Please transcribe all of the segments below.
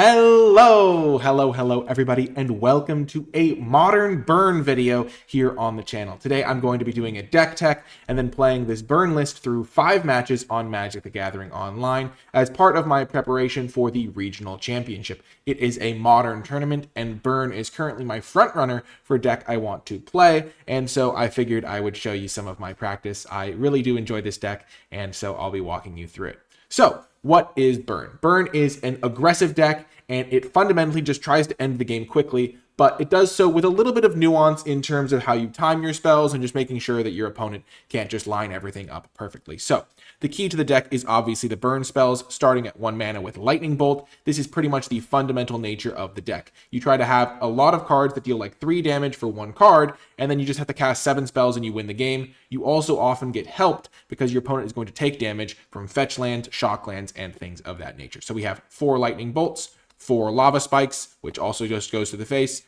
Hello, everybody, and welcome to a modern burn video here on the channel. Today, I'm going to be doing a deck tech and then playing this burn list through 5 matches on Magic the Gathering Online as part of my preparation for the Regional Championship. It is a modern tournament, and burn is currently my front runner for deck I want to play, and so I figured I would show you some of my practice. I really do enjoy this deck, and so I'll be walking you through it. So, what is burn? Burn is an aggressive deck, and it fundamentally just tries to end the game quickly, but it does so with a little bit of nuance in terms of how you time your spells and just making sure that your opponent can't just line everything up perfectly. So the key to the deck is obviously the burn spells, starting at 1 mana with Lightning Bolt. This is pretty much the fundamental nature of the deck. You try to have a lot of cards that deal like 3 damage for 1 card, and then you just have to cast 7 spells and you win the game. You also often get helped because your opponent is going to take damage from fetch lands, shock lands, and things of that nature. So we have 4 Lightning Bolts, 4 Lava Spikes, which also just goes to the face.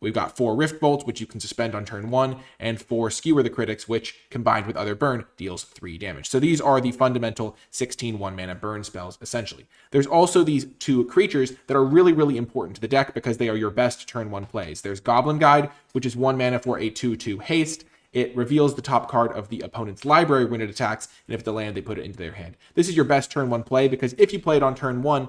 We've got 4 Rift Bolts, which you can suspend on turn 1, and 4 Skewer the Critics, which, combined with other burn, deals 3 damage. So these are the fundamental 16 1-mana burn spells, essentially. There's also these 2 creatures that are really important to the deck because they are your best turn 1 plays. There's Goblin Guide, which is 1 mana for a 2/2 haste. It reveals the top card of the opponent's library when it attacks, and if it's a land, they put it into their hand. This is your best turn 1 play because if you play it on turn 1,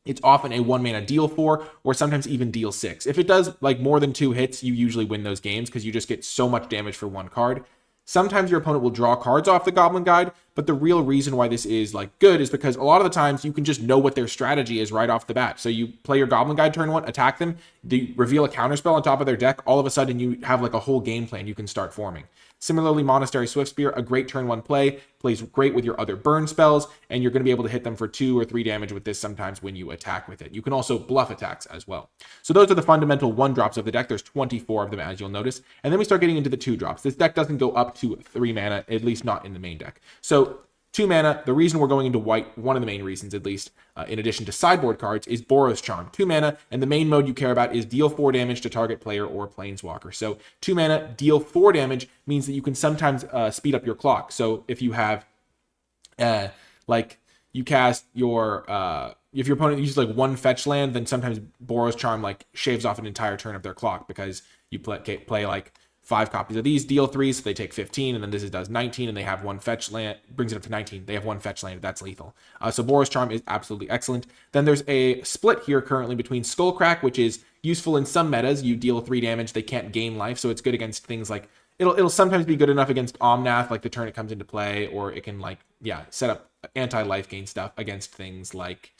it's often a 1 mana deal 4 or sometimes even deal 6. If it does like more than 2 hits, you usually win those games because you just get so much damage for 1 card. Sometimes your opponent will draw cards off the Goblin Guide, but the real reason why this is like good is because a lot of the times you can just know what their strategy is right off the bat. So you play your Goblin Guide turn 1, attack them, they reveal a counterspell on top of their deck, all of a sudden you have like a whole game plan you can start forming. Similarly, Monastery Swiftspear, a great turn 1 play, plays great with your other burn spells, and you're going to be able to hit them for 2 or 3 damage with this sometimes when you attack with it. You can also bluff attacks as well. So those are the fundamental 1-drops of the deck. There's 24 of them, as you'll notice. And then we start getting into the 2-drops. This deck doesn't go up to 3 mana, at least not in the main deck. So 2 mana, the reason we're going into white, one of the main reasons at least, in addition to sideboard cards, is Boros Charm. 2 mana, and the main mode you care about is deal 4 damage to target player or planeswalker. So 2 mana, deal 4 damage means that you can sometimes speed up your clock. So if you have, like, you cast your, if your opponent uses like 1 fetch land, then sometimes Boros Charm like shaves off an entire turn of their clock because you play like 5 copies of these, deal 3, so they take 15, and then this does 19, and they have 1 fetch land, brings it up to 19. They have 1 fetch land, that's lethal. So Boros Charm is absolutely excellent. Then there's a split here currently between Skullcrack, which is useful in some metas. You deal 3 damage, they can't gain life, so it's good against things like, it'll sometimes be good enough against Omnath, like the turn it comes into play, or it can set up anti-life gain stuff against things like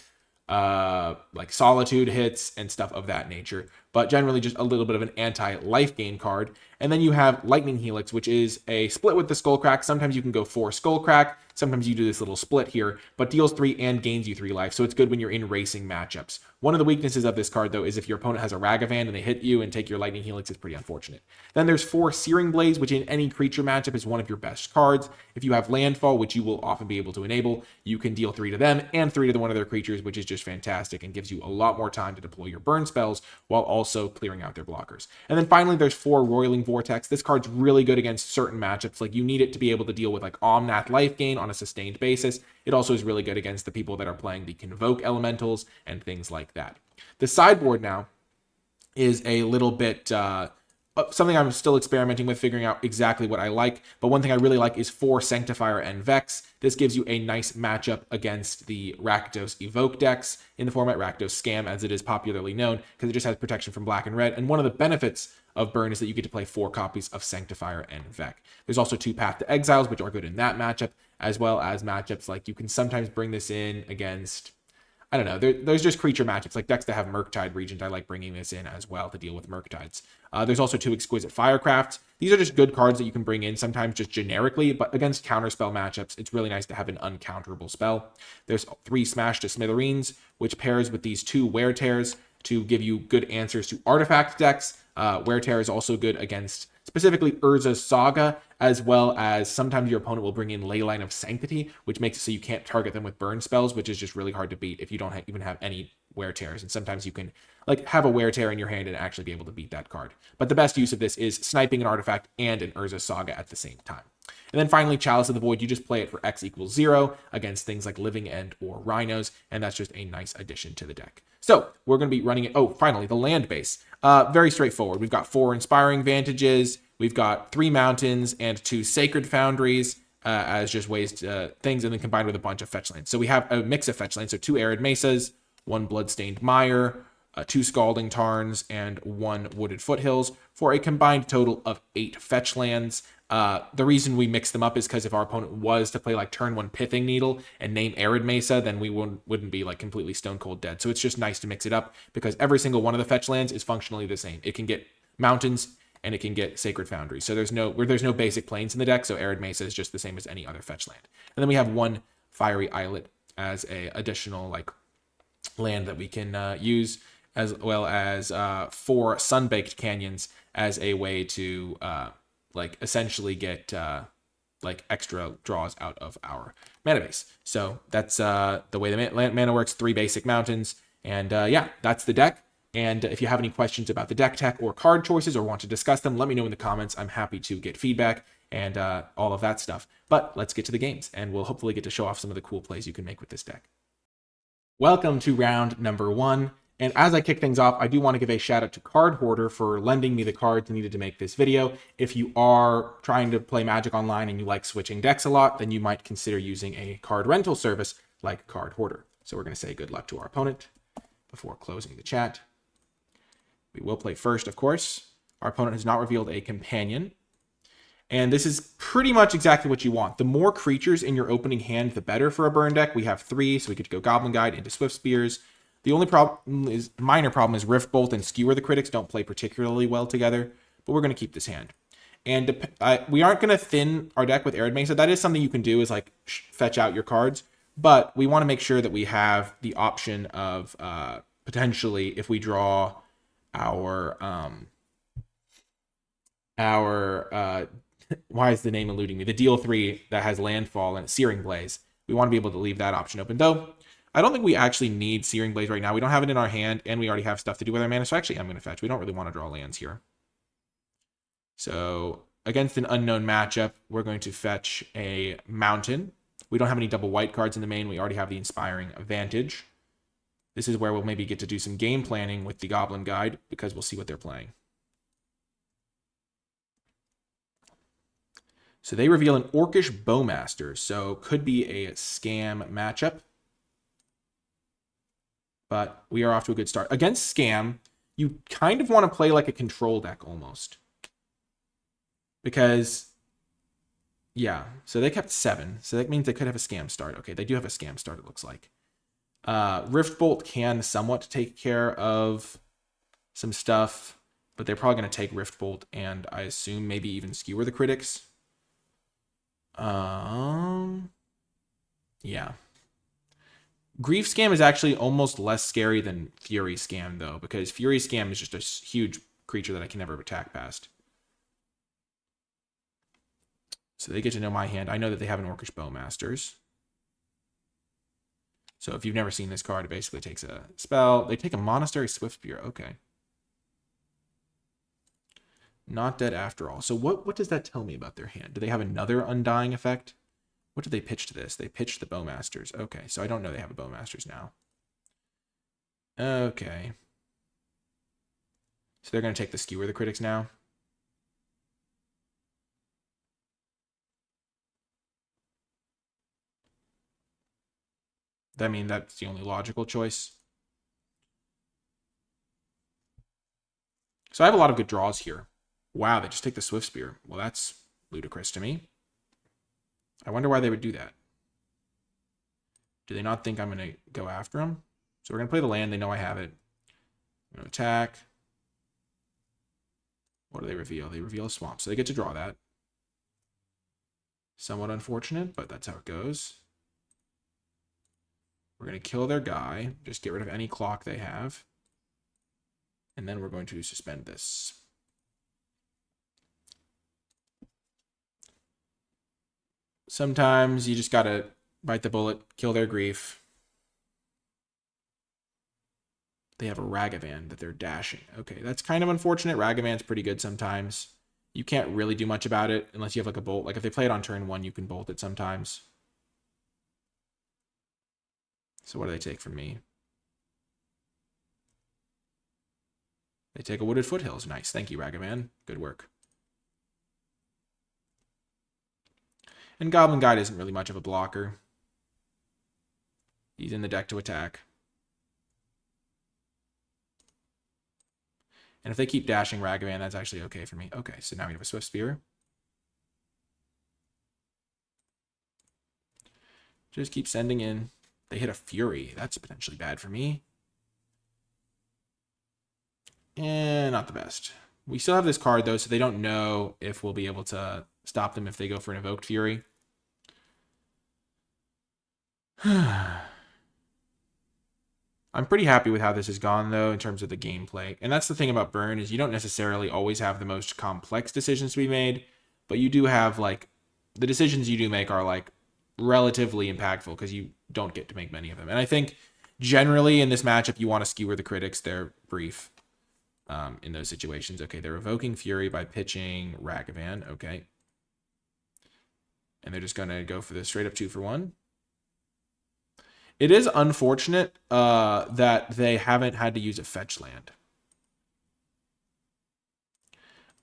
Solitude hits and stuff of that nature, but generally just a little bit of an anti-life gain card. And then you have Lightning Helix, which is a split with the Skullcrack. Sometimes you can go 4 Skullcrack, sometimes you do this little split here, but deals 3 and gains you 3 life, so it's good when you're in racing matchups. One of the weaknesses of this card, though, is if your opponent has a Ragavan and they hit you and take your Lightning Helix, it's pretty unfortunate. Then there's 4 Searing Blades, which in any creature matchup is one of your best cards. If you have Landfall, which you will often be able to enable, you can deal 3 to them and 3 to one of their creatures, which is just fantastic and gives you a lot more time to deploy your burn spells while also clearing out their blockers. And then finally, there's 4 Roiling Vortex. This card's really good against certain matchups. Like, you need it to be able to deal with like Omnath life gain on a sustained basis. It also is really good against the people that are playing the Convoke elementals and things like that. The sideboard now is a little bit something I'm still experimenting with, figuring out exactly what I like. But one thing I really like is 4 Sanctifier and Vex. This gives you a nice matchup against the Rakdos Evoke decks in the format, Rakdos Scam as it is popularly known, because it just has protection from black and red. And one of the benefits of burn is that you get to play 4 copies of Sanctifier and Vex. There's also 2 Path to Exiles, which are good in that matchup, as well as matchups like you can sometimes bring this in against, I don't know, there's just creature matchups, like decks that have Murktide Regent. I like bringing this in as well to deal with Murktides. There's also 2 Exquisite Firecrafts. These are just good cards that you can bring in, sometimes just generically, but against counterspell matchups, it's really nice to have an uncounterable spell. There's 3 Smash to Smithereens, which pairs with these 2 Wear Tears to give you good answers to artifact decks. Wear Tear is also good against specifically Urza's Saga, as well as sometimes your opponent will bring in Leyline of Sanctity, which makes it so you can't target them with burn spells, which is just really hard to beat if you don't even have any Wear Tears. And sometimes you can like have a Wear Tear in your hand and actually be able to beat that card. But the best use of this is sniping an artifact and an Urza's Saga at the same time. And then finally, Chalice of the Void, you just play it for X equals 0 against things like Living End or Rhinos, and that's just a nice addition to the deck. So we're going to be running it. Oh, finally, the land base. Very straightforward. We've got 4 Inspiring Vantages, we've got 3 Mountains, and 2 Sacred Foundries as just ways to things, and then combined with a bunch of fetch lands. So we have a mix of fetch lands, so 2 Arid Mesas, 1 Bloodstained Mire, 2 Scalding Tarns, and 1 Wooded Foothills for a combined total of 8 fetch lands. The reason we mix them up is because if our opponent was to play like turn 1 Pithing Needle and name Arid Mesa, then we wouldn't be like completely stone cold dead. So it's just nice to mix it up because every single one of the fetch lands is functionally the same. It can get mountains and it can get Sacred Foundry. So there's no basic plains in the deck, so Arid Mesa is just the same as any other fetch land. And then we have 1 Fiery Islet as a additional like land that we can use, as well as 4 Sunbaked Canyons as a way to like essentially get like extra draws out of our mana base. So that's the way the mana works. 3 basic mountains, and yeah, that's the deck. And if you have any questions about the deck tech or card choices or want to discuss them, let me know in the comments. I'm happy to get feedback and all of that stuff. But let's get to the games, and we'll hopefully get to show off some of the cool plays you can make with this deck. Welcome to round number 1. And as I kick things off, I do want to give a shout out to Card Hoarder for lending me the cards needed to make this video. If you are trying to play Magic Online and you like switching decks a lot, then you might consider using a card rental service like Card Hoarder. So we're going to say good luck to our opponent before closing the chat. We will play first, of course. Our opponent has not revealed a companion. And this is pretty much exactly what you want. The more creatures in your opening hand, the better for a burn deck. We have 3, so we get to go Goblin Guide into Swift Spears. The only minor problem is Rift Bolt and Skewer the Critics don't play particularly well together, but we're going to keep this hand. And we aren't going to thin our deck with Arid Mesa. That is something you can do, is like fetch out your cards, but we want to make sure that we have the option of potentially, if we draw our why is the name eluding me? The deal 3 that has Landfall and Searing Blaze. We want to be able to leave that option open, though. I don't think we actually need Searing Blaze right now. We don't have it in our hand, and we already have stuff to do with our mana, so actually I'm going to fetch. We don't really want to draw lands here. So against an unknown matchup, we're going to fetch a Mountain. We don't have any double white cards in the main. We already have the Inspiring Vantage. This is where we'll maybe get to do some game planning with the Goblin Guide, because we'll see what they're playing. So they reveal an Orcish Bowmaster, so could be a scam matchup. But we are off to a good start. Against Scam, you kind of want to play like a control deck almost. Because, yeah, so they kept 7. So that means they could have a Scam start. Okay, they do have a Scam start, it looks like. Rift Bolt can somewhat take care of some stuff, but they're probably going to take Rift Bolt and I assume maybe even Skewer the Critics. Yeah. Grief Scam is actually almost less scary than Fury Scam, though, because Fury Scam is just a huge creature that I can never attack past. So they get to know my hand. I know that they have an Orcish Bowmasters. So if you've never seen this card, it basically takes a spell. They take a Monastery Swiftspear. Okay. Not dead after all. So what does that tell me about their hand? Do they have another Undying effect? What did they pitch to this? They pitched the Bowmasters. Okay, so I don't know they have a Bowmasters now. Okay. So they're going to take the Skewer the Critics now. I mean, that's the only logical choice. So I have a lot of good draws here. Wow, they just take the Swiftspear. Well, that's ludicrous to me. I wonder why they would do that. Do they not think I'm going to go after them? So we're going to play the land. They know I have it. I'm going to attack. What do they reveal? They reveal a swamp. So they get to draw that. Somewhat unfortunate, but that's how it goes. We're going to kill their guy. Just get rid of any clock they have. And then we're going to suspend this. Sometimes you just got to bite the bullet, kill their grief. They have a Ragavan that they're dashing. Okay, that's kind of unfortunate. Ragavan's pretty good sometimes. You can't really do much about it unless you have like a bolt. Like if they play it on turn 1, you can bolt it sometimes. So what do they take from me? They take a Wooded Foothills. Nice. Thank you, Ragavan. Good work. And Goblin Guide isn't really much of a blocker. He's in the deck to attack. And if they keep dashing Ragavan, that's actually okay for me. Okay, so now we have a Swift Spear. Just keep sending in. They hit a Fury. That's potentially bad for me. Not the best. We still have this card, though, so they don't know if we'll be able to stop them if they go for an Evoked Fury. I'm pretty happy with how this has gone, though, in terms of the gameplay. And that's the thing about Burn, is you don't necessarily always have the most complex decisions to be made, but you do have, like, the decisions you do make are, like, relatively impactful because you don't get to make many of them. And I think, generally, in this matchup, you want to skewer the critics. They're brief in those situations. Okay, they're evoking Fury by pitching Ragavan. Okay. And they're just going to go for the straight-up 2-for-1. It is unfortunate that they haven't had to use a fetch land.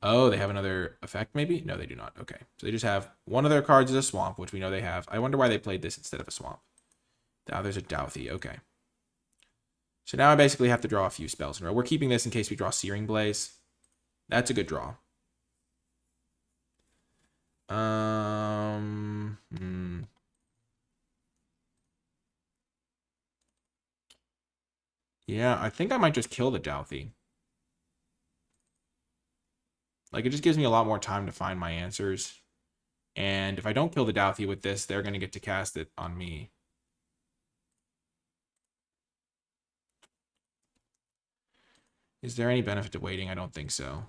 Oh, they have another effect, maybe? No, they do not. Okay. So they just have one of their cards as a swamp, which we know they have. I wonder why they played this instead of a swamp. Now there's a Douthie. Okay. So now I basically have to draw a few spells in a row. We're keeping this in case we draw Searing Blaze. That's a good draw. Yeah, I think I might just kill the Douthie. Like, it just gives me a lot more time to find my answers. And if I don't kill the Douthie with this, they're going to get to cast it on me. Is there any benefit to waiting? I don't think so.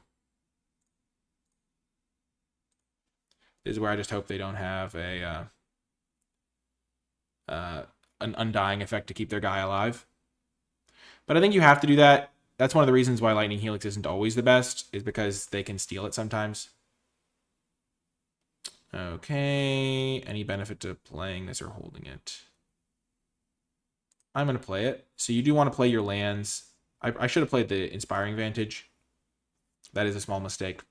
This is where I just hope they don't have an Undying effect to keep their guy alive. But I think you have to do that. That's one of the reasons why Lightning Helix isn't always the best, is because they can steal it sometimes. Okay. Any benefit to playing this or holding it? I'm going to play it. So you do want to play your lands. I should have played the Inspiring Vantage. That is a small mistake.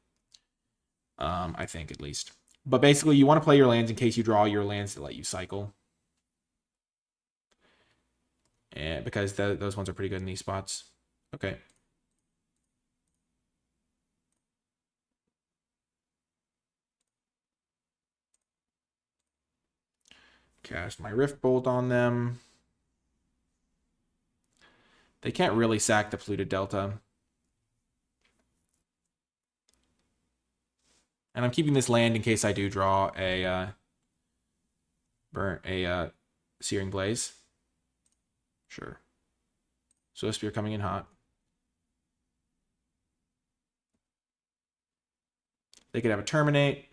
I think, at least. But basically, you want to play your lands in case you draw your lands to let you cycle. And because those ones are pretty good in these spots. Okay. Cast my Rift Bolt on them. They can't really sack the Polluted Delta. And I'm keeping this land in case I do draw a Searing Blaze. Sure. Swift Spear coming in hot. They could have a Terminate.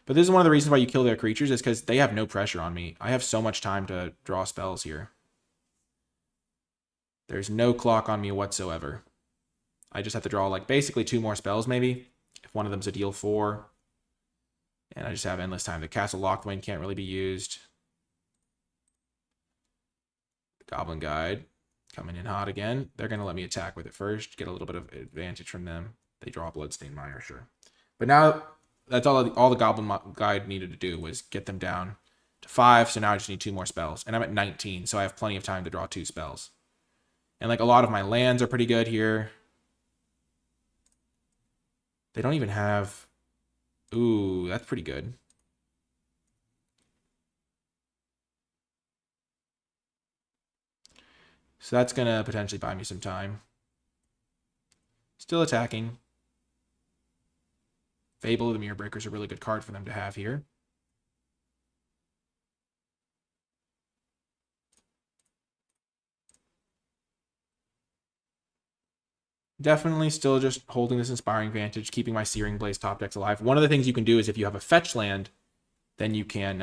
But this is one of the reasons why you kill their creatures, is because they have no pressure on me. I have so much time to draw spells here. There's no clock on me whatsoever. I just have to draw, like, basically 2 more spells, maybe. If one of them's a deal 4. And I just have endless time. The Castle Lockthwain can't really be used. Goblin Guide coming in hot again. They're going to let me attack with it first. Get a little bit of advantage from them. They draw Bloodstained Mire, sure. But now, that's all the Goblin Guide needed to do was get them down to 5. So now I just need 2 more spells. And I'm at 19, so I have plenty of time to draw 2 spells. And, like, a lot of my lands are pretty good here. They don't even have... Ooh, that's pretty good. So that's going to potentially buy me some time. Still attacking. Fable of the Mirror Breaker is a really good card for them to have here. Definitely still just holding this Inspiring Vantage, keeping my Searing Blaze top decks alive. One of the things you can do is if you have a fetch land, then you can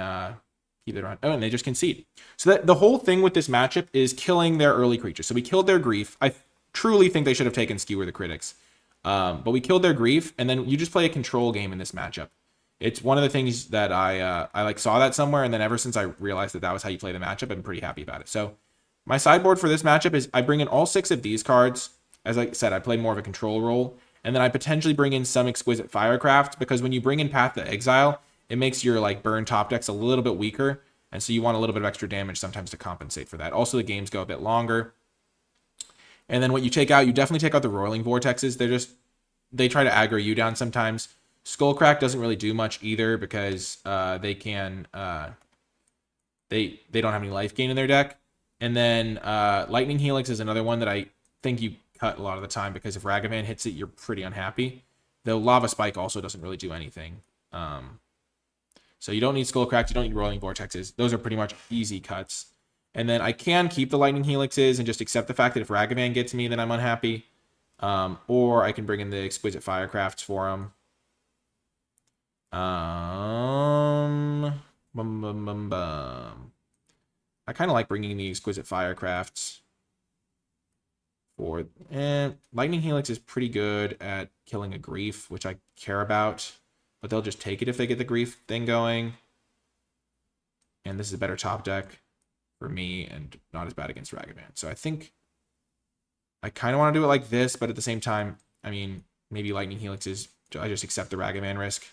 keep it on. Oh, and they just concede. So that the whole thing with this matchup is killing their early creatures. So we killed their Grief. I truly think they should have taken Skewer the Critics. But we killed their Grief, and then you just play a control game in this matchup. It's one of the things that I like saw that somewhere, and then ever since I realized that that was how you play the matchup, I'm pretty happy about it. So my sideboard for this matchup is I bring in all 6 of these cards. As I said, I play more of a control role, and then I potentially bring in some Exquisite Firecraft, because when you bring in Path to Exile, it makes your like burn top decks a little bit weaker, and so you want a little bit of extra damage sometimes to compensate for that. Also, the games go a bit longer. And then what you take out, you definitely take out the Roiling Vortexes. They try to aggro you down sometimes. Skullcrack doesn't really do much either, because they don't have any life gain in their deck. And then Lightning Helix is another one that I think you cut a lot of the time, because if Ragavan hits it, you're pretty unhappy. Though Lava Spike also doesn't really do anything. So you don't need Skullcrack, you don't need Roiling Vortexes. Those are pretty much easy cuts. And then I can keep the Lightning Helixes and just accept the fact that if Ragavan gets me, then I'm unhappy. Or I can bring in the Exquisite Firecrafts for him. I kind of like bringing the Exquisite Firecrafts. Lightning Helix is pretty good at killing a Grief, which I care about. But they'll just take it if they get the Grief thing going. And this is a better top deck for me and not as bad against Ragavan. So I think I kind of want to do it like this, but at the same time, I mean, maybe Lightning Helix is, I just accept the Ragavan risk.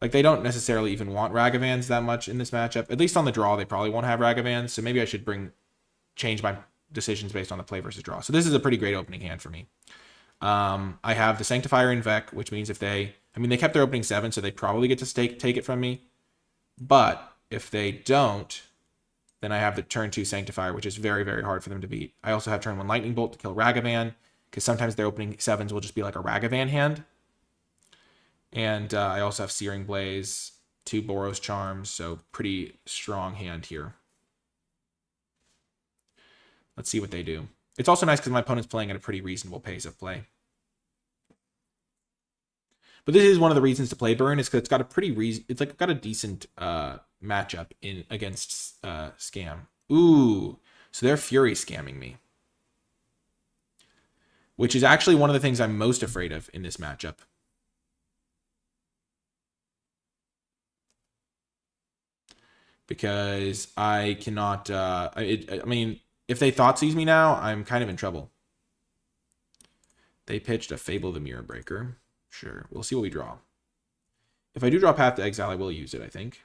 Like, they don't necessarily even want Ragavans that much in this matchup. At least on the draw, they probably won't have Ragavans. So maybe I should change my decisions based on the play versus draw. So this is a pretty great opening hand for me. I have the Sanctifier in Vec, which means if they kept their opening 7, so they probably get to take it from me. But if they don't, then I have the turn 2 Sanctifier, which is very, very hard for them to beat. I also have turn 1 Lightning Bolt to kill Ragavan, because sometimes their opening 7s will just be like a Ragavan hand. And I also have Searing Blaze, 2 Boros Charms, so pretty strong hand here. Let's see what they do. It's also nice because my opponent's playing at a pretty reasonable pace of play. But this is one of the reasons to play Burn, is because it's got a got a decent matchup against Scam. Ooh, so they're Fury scamming me, which is actually one of the things I'm most afraid of in this matchup. Because I cannot, I mean, if they Thoughtseize me now, I'm kind of in trouble. They pitched a Fable the Mirror Breaker. Sure, we'll see what we draw. If I do draw Path to Exile, I will use it, I think.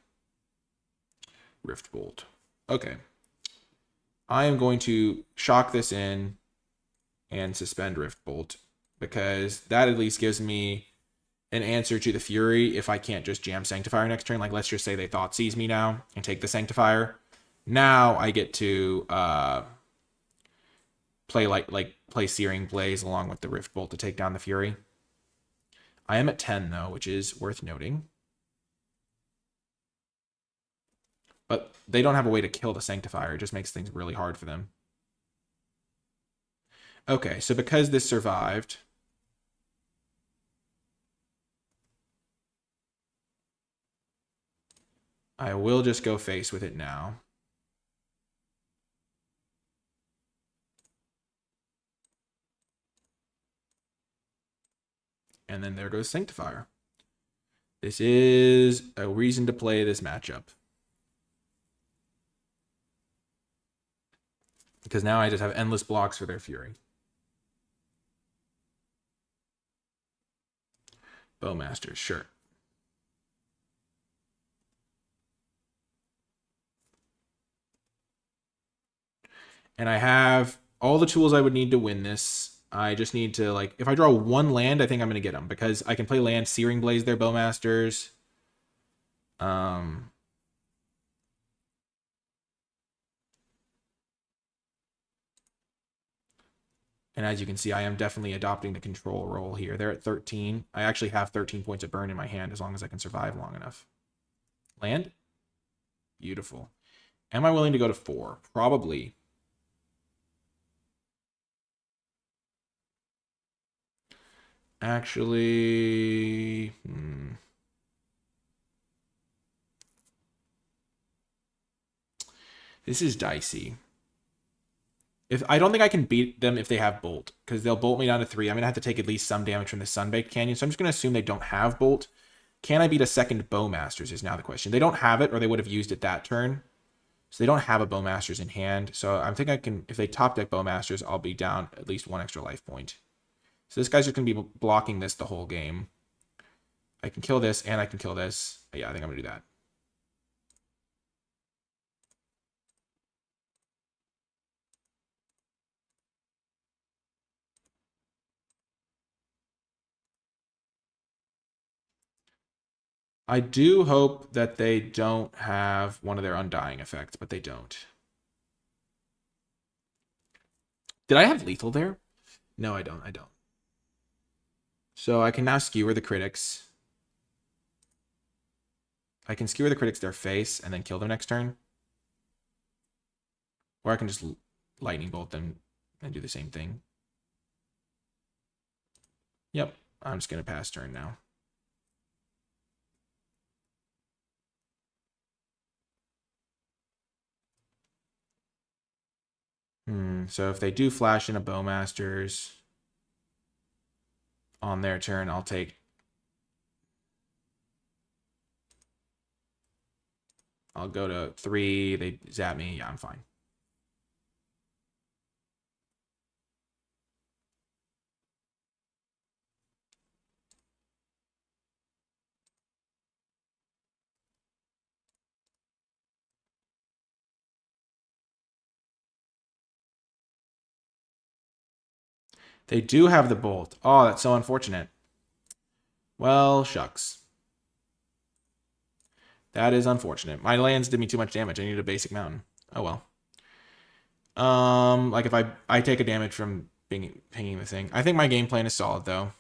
Rift Bolt. Okay. I am going to shock this in and suspend Rift Bolt, because that at least gives me an answer to the Fury if I can't just jam Sanctifier next turn. Like, let's just say they Thoughtseize me now and take the Sanctifier. Now I get to play Searing Blaze along with the Rift Bolt to take down the Fury. I am at 10 though, which is worth noting. But they don't have a way to kill the Sanctifier. It just makes things really hard for them. Okay, so because this survived, I will just go face with it now. And then there goes Sanctifier. This is a reason to play this matchup. Because now I just have endless blocks for their Fury. Bowmasters, sure. And I have all the tools I would need to win this. I just need to, like, if I draw 1 land, I think I'm going to get them, because I can play land, Searing Blaze their Bowmasters. And as you can see, I am definitely adopting the control role here. They're at 13. I actually have 13 points of burn in my hand as long as I can survive long enough. Land? Beautiful. Am I willing to go to 4? Probably. Actually, this is dicey. If I don't think I can beat them if they have Bolt, because they'll bolt me down to 3. I'm going to have to take at least some damage from the Sunbaked Canyon, so I'm just going to assume they don't have Bolt. Can I beat a second Bowmasters is now the question. They don't have it, or they would have used it that turn. So they don't have a Bowmasters in hand. So I think I can, if they top deck Bowmasters, I'll be down at least 1 extra life point. So this guy's just going to be blocking this the whole game. I can kill this, and I can kill this. Yeah, I think I'm going to do that. I do hope that they don't have one of their Undying effects, but they don't. Did I have lethal there? No, I don't. I don't. So I can now skewer the critics. I can skewer the critics their face and then kill them next turn. Or I can just lightning bolt them and do the same thing. Yep, I'm just going to pass turn now. So if they do flash in a Bowmasters on their turn, I'll go to 3. They zap me. Yeah, I'm fine. They do have the Bolt. Oh, that's so unfortunate. Well, shucks. That is unfortunate. My lands did me too much damage. I needed a basic mountain. Oh well. Like if I take a damage from pinging the thing. I think my game plan is solid though.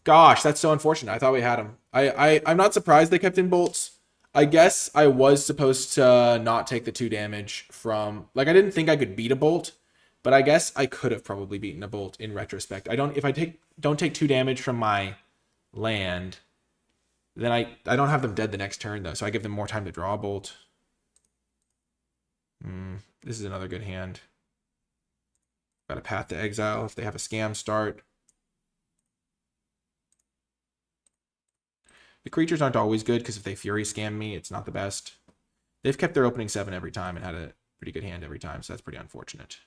Gosh, that's so unfortunate. I thought we had him. I'm not surprised they kept in bolts. I guess I was supposed to not take the 2 damage from, like, I didn't think I could beat a bolt, but I guess I could have probably beaten a bolt in retrospect. If I don't take 2 damage from my land, then I don't have them dead the next turn though, so I give them more time to draw a bolt. This is another good hand. Got a Path to Exile if they have a scam start. The creatures aren't always good because if they Fury scam me, it's not the best. They've kept their opening 7 every time and had a pretty good hand every time, so that's pretty unfortunate.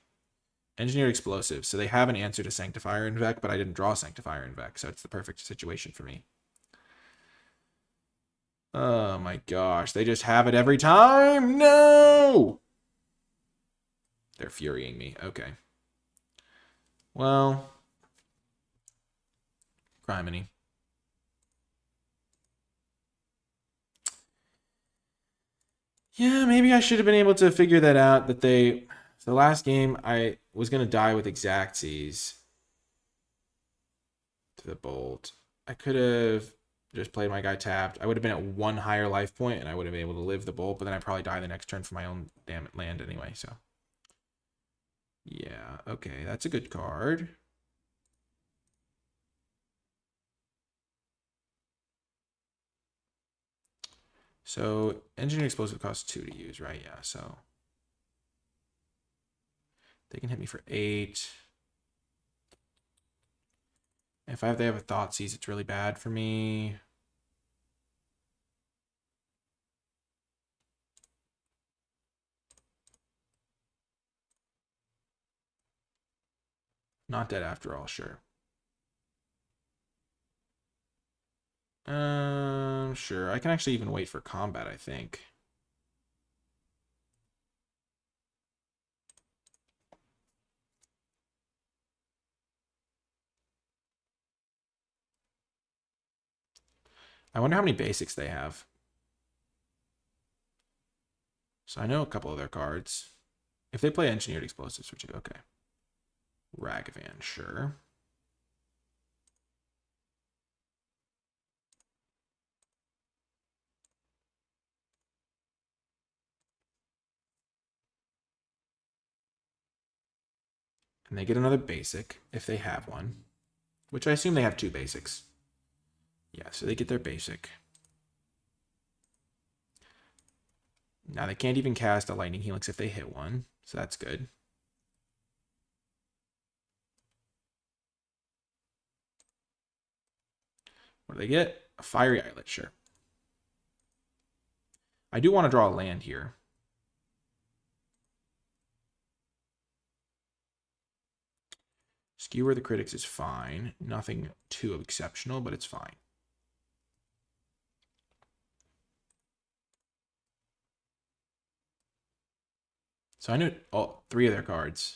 Engineered Explosives. So they have an answer to Sanctifier Invec, but I didn't draw Sanctifier Invec, so it's the perfect situation for me. Oh my gosh, they just have it every time? No! They're furying me. Okay. Well, criminy. Yeah, maybe I should have been able to figure that out, that the last game I was going to die with Exactsies to the Bolt. I could have just played my guy tapped. I would have been at 1 higher life point, and I would have been able to live the Bolt, but then I'd probably die the next turn for my own damn land anyway, so. Yeah, okay, that's a good card. So, Engineering Explosive costs 2 to use, right? Yeah, so. They can hit me for 8. If they have a Thoughtseize, it's really bad for me. Not dead after all, sure. Sure. I can actually even wait for combat, I think. I wonder how many basics they have. So I know a couple of their cards. If they play Engineered Explosives, which okay. Ragavan, sure. And they get another basic, if they have one. Which I assume they have 2 basics. Yeah, so they get their basic. Now they can't even cast a Lightning Helix if they hit one. So that's good. What do they get? A Fiery Islet, sure. I do want to draw a land here. Skewer the Critics is fine. Nothing too exceptional, but it's fine. So I knew all 3 of their cards.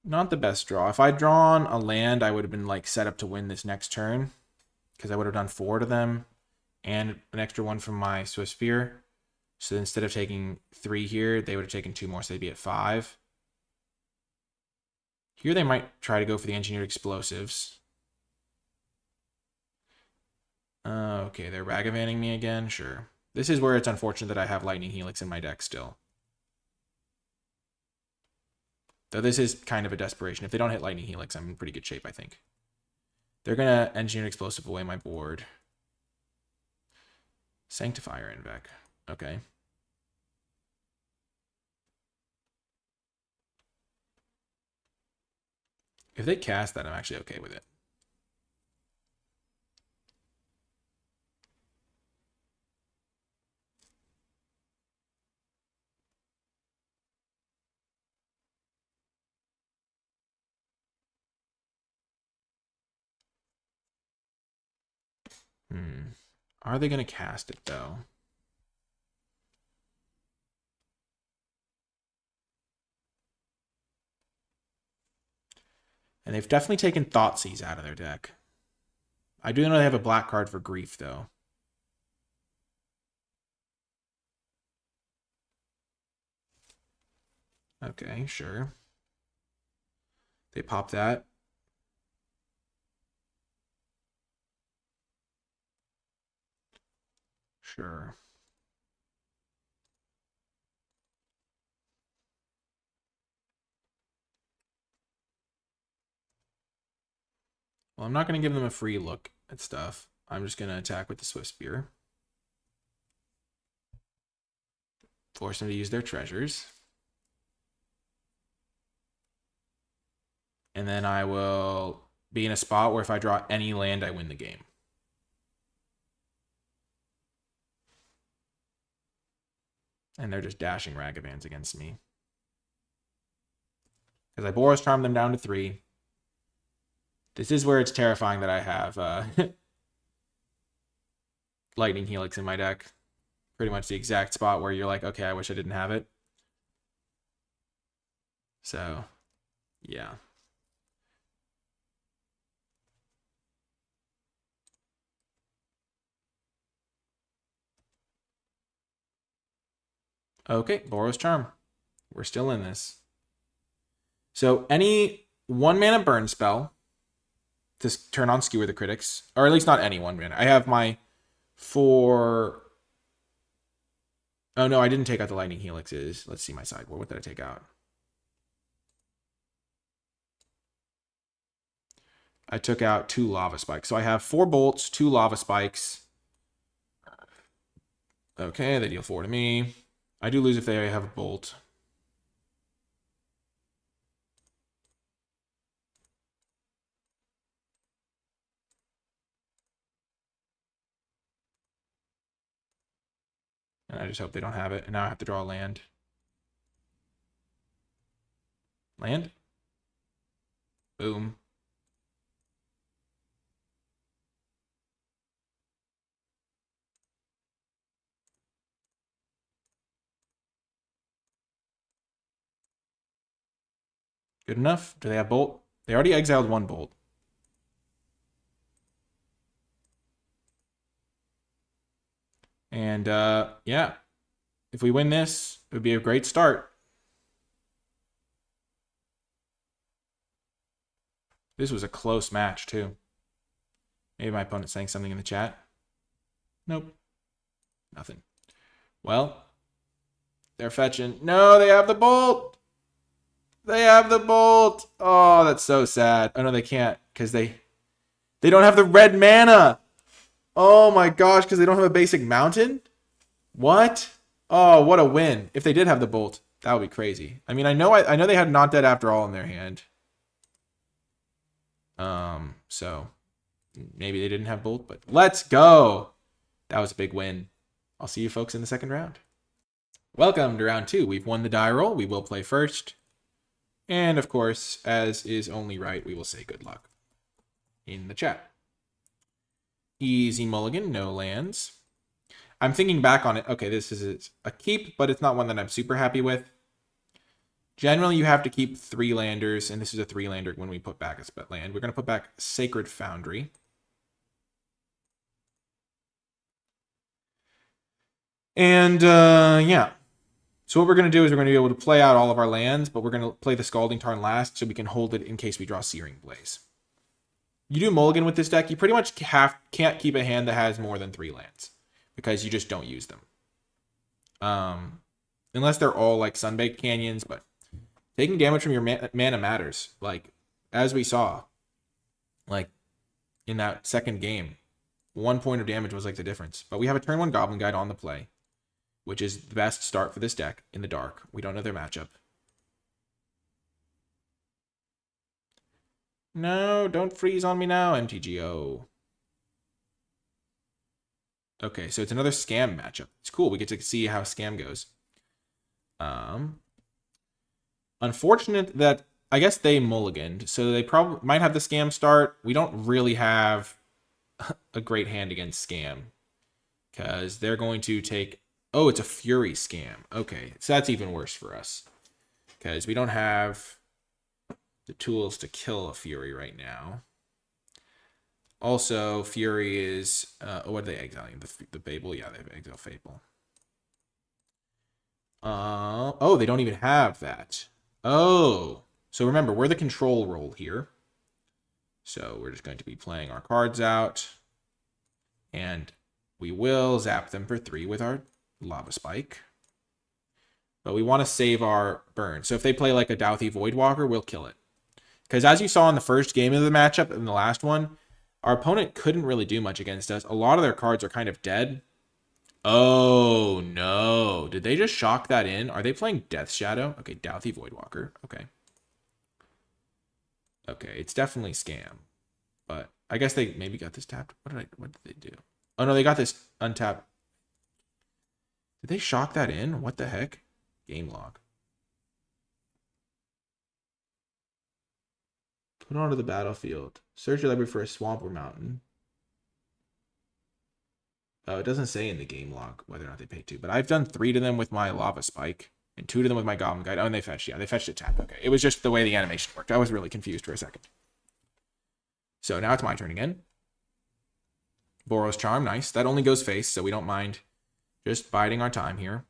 Not the best draw. If I'd drawn a land, I would have been like set up to win this next turn, because I would have done 4 to them and an extra 1 from my Swift Spear. So instead of taking 3 here, they would have taken 2 more, so they'd be at 5. Here they might try to go for the Engineered Explosives. Okay, they're Ragavanning me again, sure. This is where it's unfortunate that I have Lightning Helix in my deck still. Though this is kind of a desperation. If they don't hit Lightning Helix, I'm in pretty good shape, I think. They're going to Engineered Explosive away my board. Sanctifier Invec. Okay. If they cast that, I'm actually okay with it. Are they going to cast it, though? And they've definitely taken Thoughtseize out of their deck. I do know they have a black card for Grief, though. Okay, sure. They pop that. Sure. Well, I'm not going to give them a free look at stuff. I'm just going to attack with the Swift Spear. Force them to use their treasures. And then I will be in a spot where if I draw any land, I win the game. And they're just dashing Ragavans against me. Because I Boros Charm them down to 3. This is where it's terrifying that I have Lightning Helix in my deck. Pretty much the exact spot where you're like, okay, I wish I didn't have it. So, yeah. Okay, Boros Charm. We're still in this. So any 1-mana burn spell to turn on Skewer the Critics, or at least not any 1 mana. I have my 4... Oh, no, I didn't take out the Lightning Helixes. Let's see my sideboard. What did I take out? I took out 2 Lava Spikes. So I have 4 bolts, 2 Lava Spikes. Okay, they deal 4 to me. I do lose if they have a bolt. And I just hope they don't have it. And now I have to draw a land. Land? Boom. Good enough? Do they have bolt? They already exiled 1 bolt. And yeah, if we win this, it would be a great start. This was a close match, too. Maybe my opponent's saying something in the chat. Nope. Nothing. Well, they're fetching. No, they have the bolt. They have the bolt. Oh, that's so sad. Oh, no, they can't because they They don't have the red mana. Oh my gosh, because they don't have a basic mountain? What? Oh, what a win. If they did have the bolt, that would be crazy. I mean, I know they had Not Dead After All in their hand. So maybe they didn't have bolt, but let's go. That was a big win. I'll see you folks in the second round. Welcome to round 2. We've won the die roll. We will play first. And of course, as is only right, we will say good luck in the chat. Easy mulligan, no lands. I'm thinking back on it. Okay, this is a keep, but it's not one that I'm super happy with. Generally, you have to keep 3 landers, and this is a 3-lander when we put back a land. We're going to put back Sacred Foundry. And, yeah. So what we're going to do is we're going to be able to play out all of our lands, but we're going to play the Scalding Tarn last so we can hold it in case we draw Searing Blaze. You do mulligan with this deck, you pretty much can't keep a hand that has more than 3 lands because you just don't use them. Unless they're all like Sunbaked Canyons, but taking damage from your mana matters. Like, as we saw, like in that second game, 1 point of damage was like the difference. But we have a turn 1 Goblin Guide on the play, which is the best start for this deck in the dark. We don't know their matchup. No, don't freeze on me now, MTGO. Okay, so it's another Scam matchup. It's cool. We get to see how Scam goes. Unfortunate that I guess they mulliganed, so they probably might have the Scam start. We don't really have a great hand against Scam because they're going to take... Oh, it's a Fury Scam. Okay, so that's even worse for us because we don't have the tools to kill a Fury right now. Also, Fury is... what are they exiling? The Fable? Yeah, they have exile Fable. Oh, they don't even have that. Oh. So remember, we're the control role here. So we're just going to be playing our cards out. And we will zap them for 3 with our Lava Spike. But we want to save our burn. So if they play like a Douthie Voidwalker, we'll kill it. Because as you saw in the first game of the matchup, in the last one, our opponent couldn't really do much against us. A lot of their cards are kind of dead. Oh, no. Did they just shock that in? Are they playing Death Shadow? Okay, Douthie Voidwalker. Okay. Okay, it's definitely Scam. But I guess they maybe got this tapped. What did they do? Oh, no, they got this untapped. Did they shock that in? What the heck? Game log. Put onto the battlefield. Search your library for a swamp or mountain. Oh, it doesn't say in the game log whether or not they paid 2. But I've done 3 to them with my Lava Spike. And 2 to them with my Goblin Guide. Oh, and they fetched. Yeah, they fetched it tapped. Okay, it was just the way the animation worked. I was really confused for a second. So now it's my turn again. Boros Charm, nice. That only goes face, so we don't mind just biding our time here.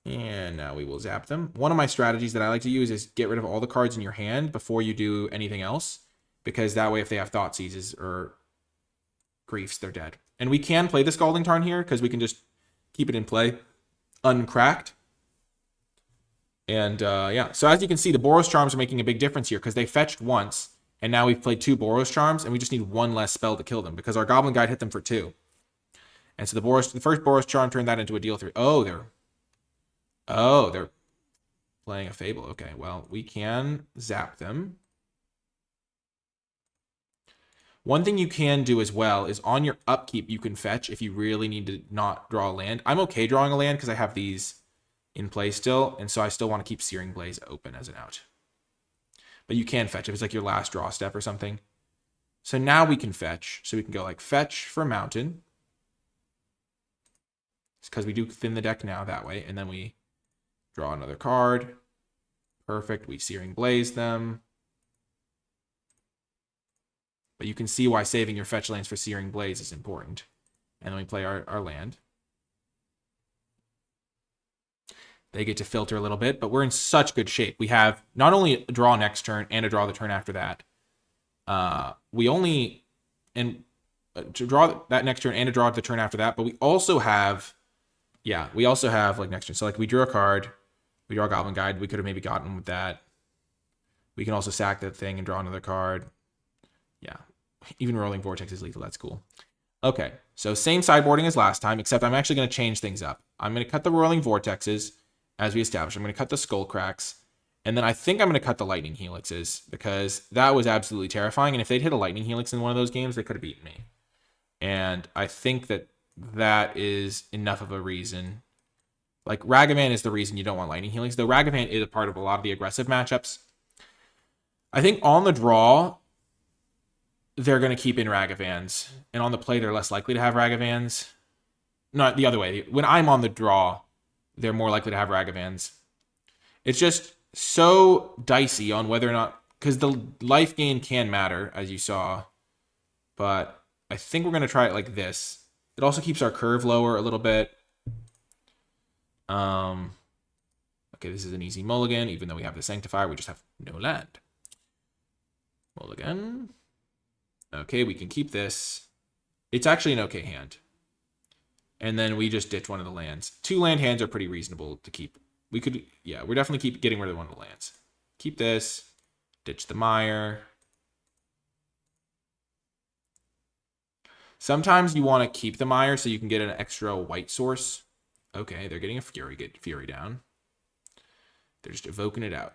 And now we will zap them. One of my strategies that I like to use is get rid of all the cards in your hand before you do anything else. Because that way if they have Thought Seizes or Griefs, they're dead. And we can play the Scalding Tarn here because we can just keep it in play uncracked. And yeah, so as you can see, the Boros Charms are making a big difference here because they fetched once. And now we've played 2 Boros Charms and we just need 1 less spell to kill them because our Goblin Guide hit them for 2. And so the first Boros Charm turned that into a deal 3. Oh, they're playing a Fable. Okay, well, we can zap them. One thing you can do as well is on your upkeep, you can fetch if you really need to not draw a land. I'm okay drawing a land because I have these in play still, and so I still want to keep Searing Blaze open as an out. But you can fetch if it's like your last draw step or something. So now we can fetch. So we can go like fetch for Mountain. It's because we do thin the deck now that way, and then we draw another card. Perfect. We Searing Blaze them. But you can see why saving your fetch lands for Searing Blaze is important. And then we play our land. They get to filter a little bit, but we're in such good shape. We have not only a draw next turn and a draw the turn after that. We only... and to draw that next turn and to draw the turn after that, but we also have... yeah, we also have like next turn. So like we drew a card, We draw Goblin Guide. We could have maybe gotten with that. We can also sack that thing and draw another card. Yeah. Even Rolling Vortex is lethal. That's cool. Okay. So same sideboarding as last time, except I'm actually going to change things up. I'm going to cut the Rolling Vortexes, as we established. I'm going to cut the Skull Cracks. And then I think I'm going to cut the Lightning Helixes, because that was absolutely terrifying. And if they'd hit a Lightning Helix in one of those games, they could have beaten me. And I think that that is enough of a reason. Like, Ragavan is the reason you don't want Lightning Helix, though Ragavan is a part of a lot of the aggressive matchups. I think on the draw, they're going to keep in Ragavans. And on the play, they're less likely to have Ragavans. Not the other way. When I'm on the draw, they're more likely to have Ragavans. It's just so dicey on whether or not... Because the life gain can matter, as you saw. But I think we're going to try it like this. It also keeps our curve lower a little bit. Okay, this is an easy mulligan. Even though we have the Sanctifier, we just have no land. Mulligan. Okay, we can keep this. It's actually an okay hand. And then we just ditch one of the lands. 2 land hands are pretty reasonable to keep. We could, yeah, we're definitely getting rid of one of the lands. Keep this. Ditch the Mire. Sometimes you want to keep the Mire so you can get an extra white source. Okay, they're getting a Fury. Get Fury down. They're just evoking it out.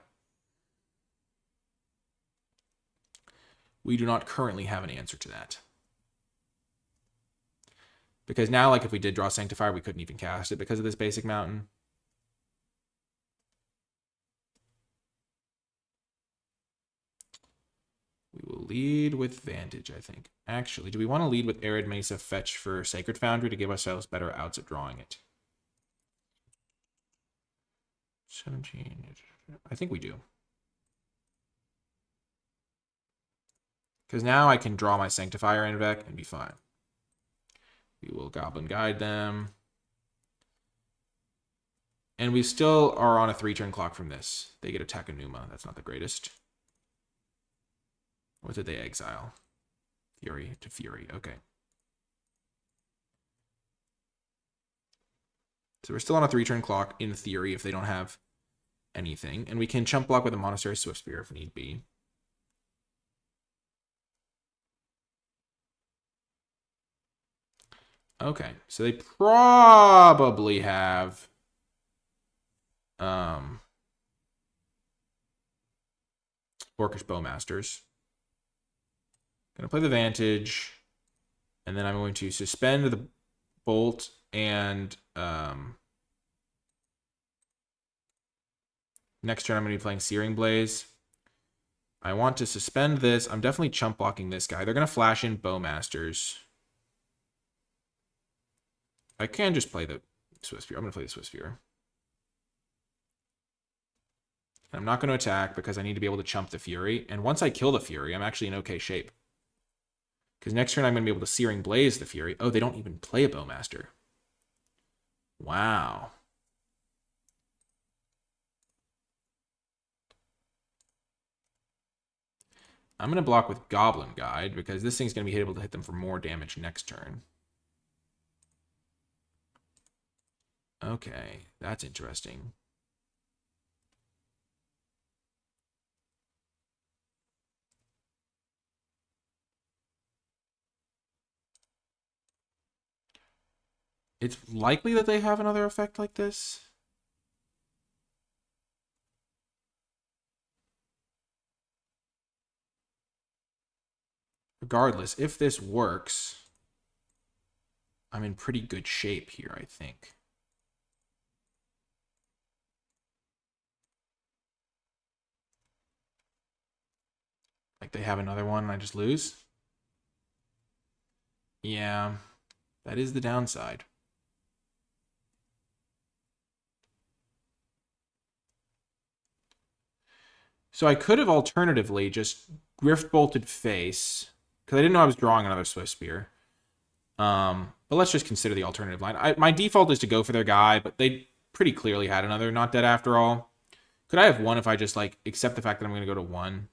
We do not currently have an answer to that. Because now, like, if we did draw Sanctifier, we couldn't even cast it because of this basic mountain. We will lead with Vantage, I think. Actually, do we want to lead with Arid Mesa Fetch for Sacred Foundry to give ourselves better outs at drawing it? 17. I think we do. Because now I can draw my Sanctifier in Vec and be fine. We will Goblin Guide them. And we still are on a 3-turn clock from this. They get attack Enuma. That's not the greatest. What did they exile? Fury to Fury. Okay. So we're still on a 3-turn clock, in theory, if they don't have anything. And we can chump block with a Monastery Swiftspear if need be. Okay, so they probably have Orcish Bowmasters. Gonna play the Vantage, and then I'm going to suspend the Bolt and next turn I'm going to be playing Searing Blaze. I want to suspend this. I'm definitely chump blocking this guy. They're going to flash in Bowmasters. I can just play the Swiftspear. I'm going to play the Swiftspear. I'm not going to attack because I need to be able to chump the Fury. And once I kill the Fury, I'm actually in okay shape. Because next turn I'm going to be able to Searing Blaze the Fury. Oh, they don't even play a Bowmaster. Wow. I'm going to block with Goblin Guide because this thing's going to be able to hit them for more damage next turn. Okay, that's interesting. It's likely that they have another effect like this. Regardless, if this works, I'm in pretty good shape here, I think. Like they have another one and I just lose? Yeah, that is the downside. So I could have alternatively just Grift Bolted Face, because I didn't know I was drawing another Swiftspear. But let's just consider the alternative line. My default is to go for their guy, but they pretty clearly had another Not Dead after all. Could I have one if I just, like, accept the fact that I'm going to go to 1?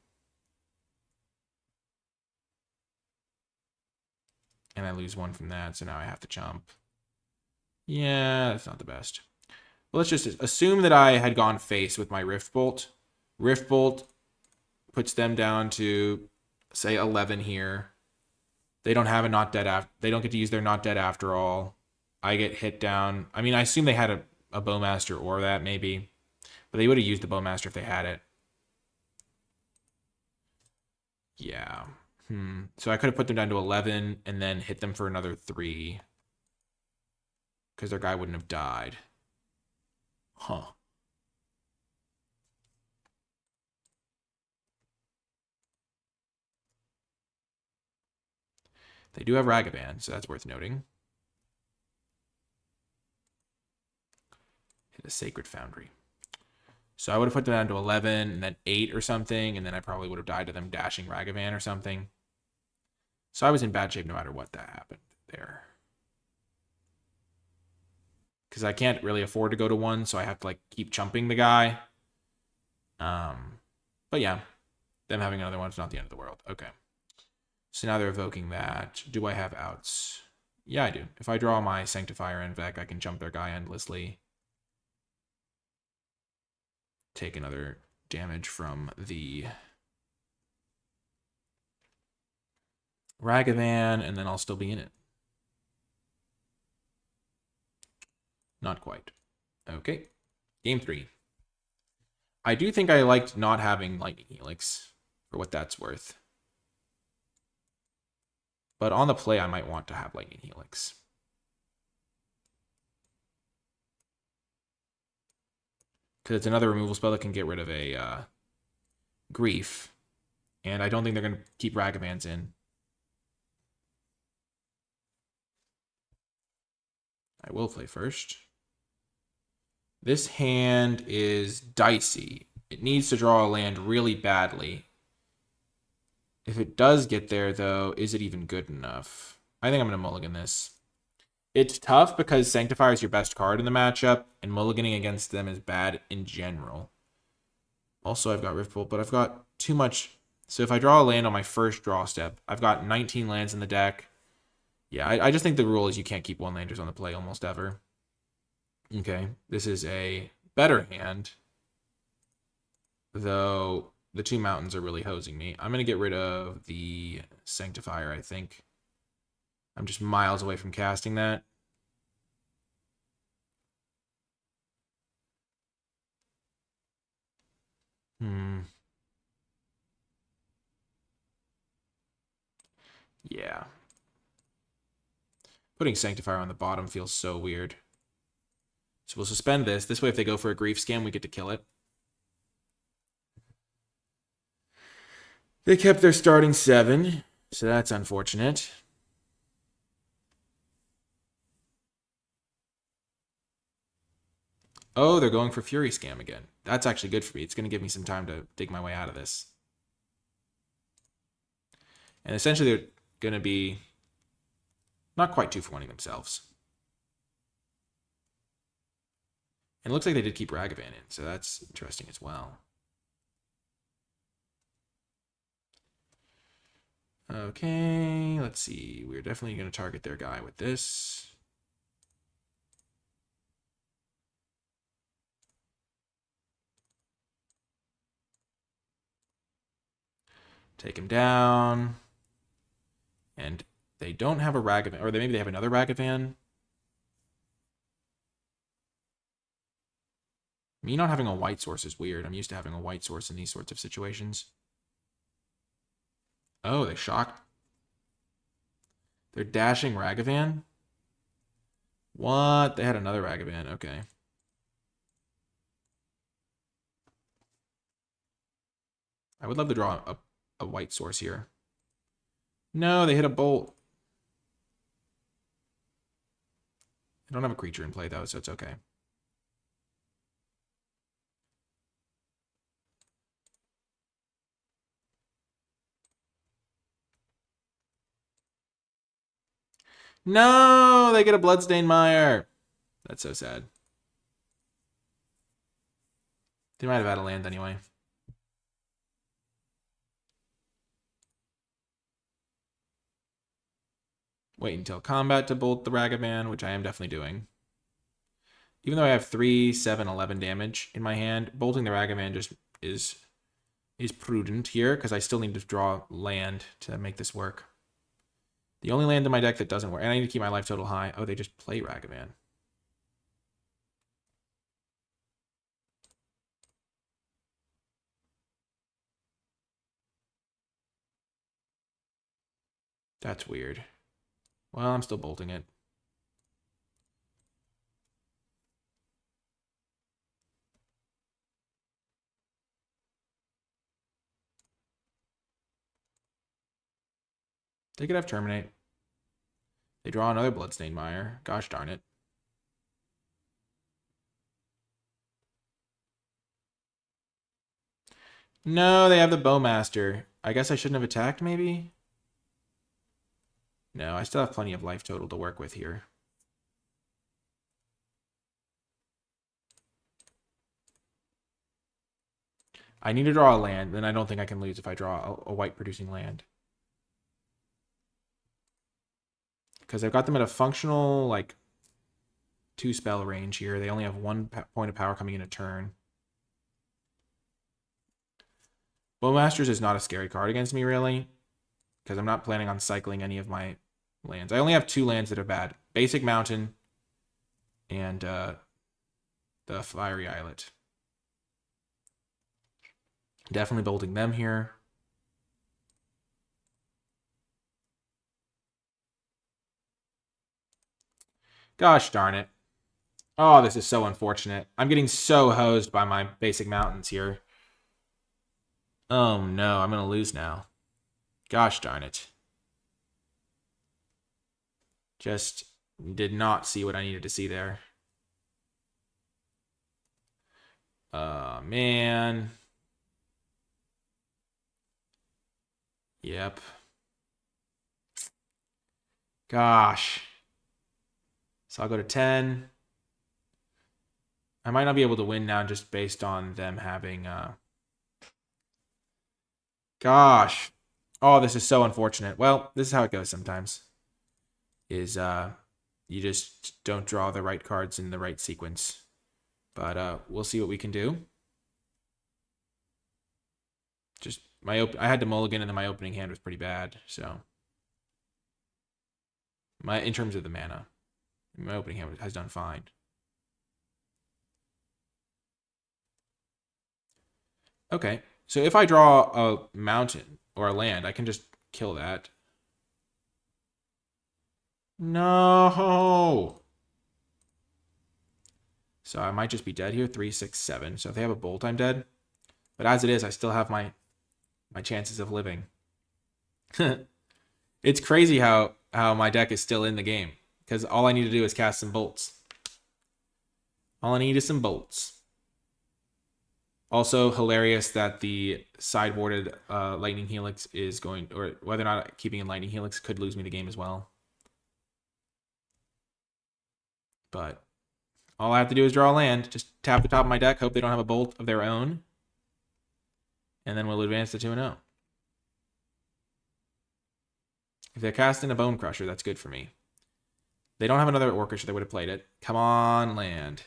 And I lose 1 from that, so now I have to chump. Yeah, that's not the best. let's just assume that I had gone face with my Rift Bolt. Rift Bolt puts them down to, say, 11 here. They don't have a not dead they don't get to use their not dead after all. I get hit down. I mean, I assume they had a Bowmaster or that maybe, but they would have used the Bowmaster if they had it. Yeah. So I could have put them down to 11 and then hit them for another 3 because their guy wouldn't have died. Huh. They do have Ragavan, so that's worth noting. Hit a Sacred Foundry. So I would have put them down to 11 and then 8 or something, and then I probably would have died to them dashing Ragavan or something. So I was in bad shape no matter what that happened there. Because I can't really afford to go to 1, so I have to like keep chumping the guy. But yeah, them having another one is not the end of the world. Okay. So now they're evoking that. Do I have outs? Yeah, I do. If I draw my Sanctifier and Vec, I can jump their guy endlessly. Take another damage from the Ragavan, and then I'll still be in it. Not quite. Okay. Game 3. I do think I liked not having Lightning Helix, for what that's worth. But on the play, I might want to have Lightning Helix. Because it's another removal spell that can get rid of a Grief. And I don't think they're going to keep Ragavans in. I will play first. This hand is dicey. It needs to draw a land really badly. If it does get there, though, is it even good enough? I think I'm going to mulligan this. It's tough because Sanctifier is your best card in the matchup, and mulliganing against them is bad in general. Also, I've got Riftbolt, but I've got too much. So if I draw a land on my first draw step, I've got 19 lands in the deck. Yeah, I just think the rule is you can't keep 1-landers on the play almost ever. Okay, this is a better hand, though the 2 mountains are really hosing me. I'm going to get rid of the Sanctifier, I think. I'm just miles away from casting that. Yeah. Putting Sanctifier on the bottom feels so weird. So we'll suspend this. This way, if they go for a Grief Scam, we get to kill it. They kept their starting 7, so that's unfortunate. Oh, they're going for Fury Scam again. That's actually good for me. It's going to give me some time to dig my way out of this. And essentially, they're going to be not quite 2-for-1ing themselves. And it looks like they did keep Ragavan in, so that's interesting as well. Okay, let's see. We're definitely going to target their guy with this. Take him down. And they don't have a Ragavan, or maybe they have another Ragavan. Me not having a white source is weird. I'm used to having a white source in these sorts of situations. Oh, they shocked. They're dashing Ragavan? What? They had another Ragavan. Okay. I would love to draw a white source here. No, they hit a bolt. I don't have a creature in play, though, so it's okay. No, they get a Bloodstained Mire. That's so sad. They might have had a land anyway. Wait until combat to bolt the Ragavan, which I am definitely doing. Even though I have 3, 7, 11 damage in my hand, bolting the Ragavan just is prudent here because I still need to draw land to make this work. The only land in my deck that doesn't work, and I need to keep my life total high. Oh, they just play Ragavan. That's weird. Well, I'm still bolting it. They could have Terminate. They draw another Bloodstained Mire. Gosh darn it. No, they have the Bowmaster. I guess I shouldn't have attacked, maybe? No, I still have plenty of life total to work with here. I need to draw a land, then I don't think I can lose if I draw a white producing land. Because I've got them at a functional, like, 2-spell range here. They only have 1 point of power coming in a turn. Bowmasters is not a scary card against me, really. Because I'm not planning on cycling any of my lands. I only have 2 lands that are bad. Basic Mountain and the Fiery Islet. Definitely bolting them here. Gosh darn it. Oh, this is so unfortunate. I'm getting so hosed by my basic mountains here. Oh no, I'm going to lose now. Gosh darn it. Just did not see what I needed to see there. Man. Yep. Gosh. So I'll go to 10. I might not be able to win now just based on them having... Gosh. Oh, this is so unfortunate. Well, this is how it goes sometimes. Is you just don't draw the right cards in the right sequence. But we'll see what we can do. Just I had to mulligan and then my opening hand was pretty bad, so in terms of the mana, my opening hand has done fine. Okay, so if I draw a mountain or a land, I can just kill that. No. So I might just be dead here. 3, 6, 7. So if they have a bolt, I'm dead. But as it is, I still have my chances of living. It's crazy how my deck is still in the game. Because all I need to do is cast some bolts. All I need is some bolts. Also hilarious that the sideboarded Lightning Helix is going... Or whether or not keeping in Lightning Helix could lose me the game as well. But all I have to do is draw a land. Just tap the top of my deck. Hope they don't have a bolt of their own. And then we'll advance to 2-0. If they're casting a Bone Crusher, that's good for me. They don't have another Orcish, they would have played it. Come on, land.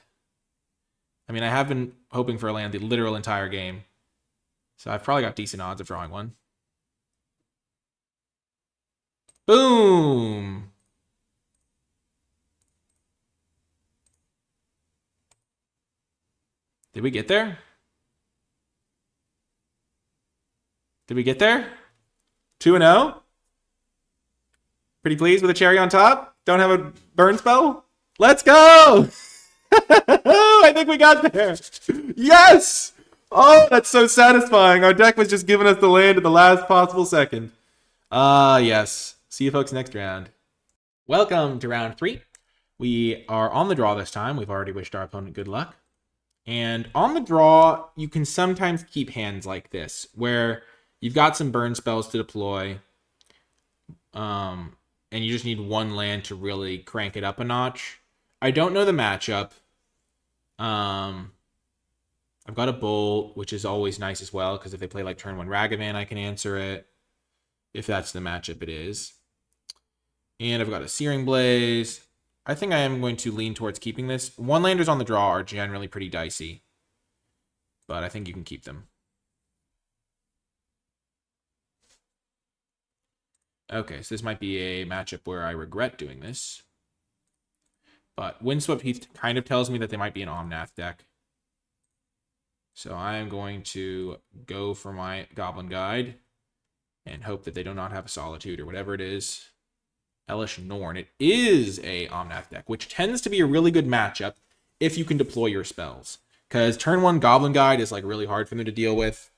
I mean, I have been hoping for a land the literal entire game. So I've probably got decent odds of drawing one. Boom! Did we get there? Did we get there? 2-0? Pretty pleased with a cherry on top? Don't have a burn spell? Let's go! I think we got there. Yes! Oh, that's so satisfying. Our deck was just giving us the land at the last possible second. Yes. See you folks next round. Welcome to round 3. We are on the draw this time. We've already wished our opponent good luck. And on the draw, you can sometimes keep hands like this, where you've got some burn spells to deploy, and you just need one land to really crank it up a notch. I don't know the matchup. I've got a Bolt, which is always nice as well, because if they play like turn 1 Ragavan, I can answer it, if that's the matchup it is. And I've got a Searing Blaze. I think I am going to lean towards keeping this. One landers on the draw are generally pretty dicey, but I think you can keep them. Okay, so this might be a matchup where I regret doing this. But Windswept Heath kind of tells me that they might be an Omnath deck. So I am going to go for my Goblin Guide and hope that they do not have a Solitude or whatever it is. Elesh Norn. It is a Omnath deck, which tends to be a really good matchup if you can deploy your spells. Because turn 1 Goblin Guide is like really hard for them to deal with.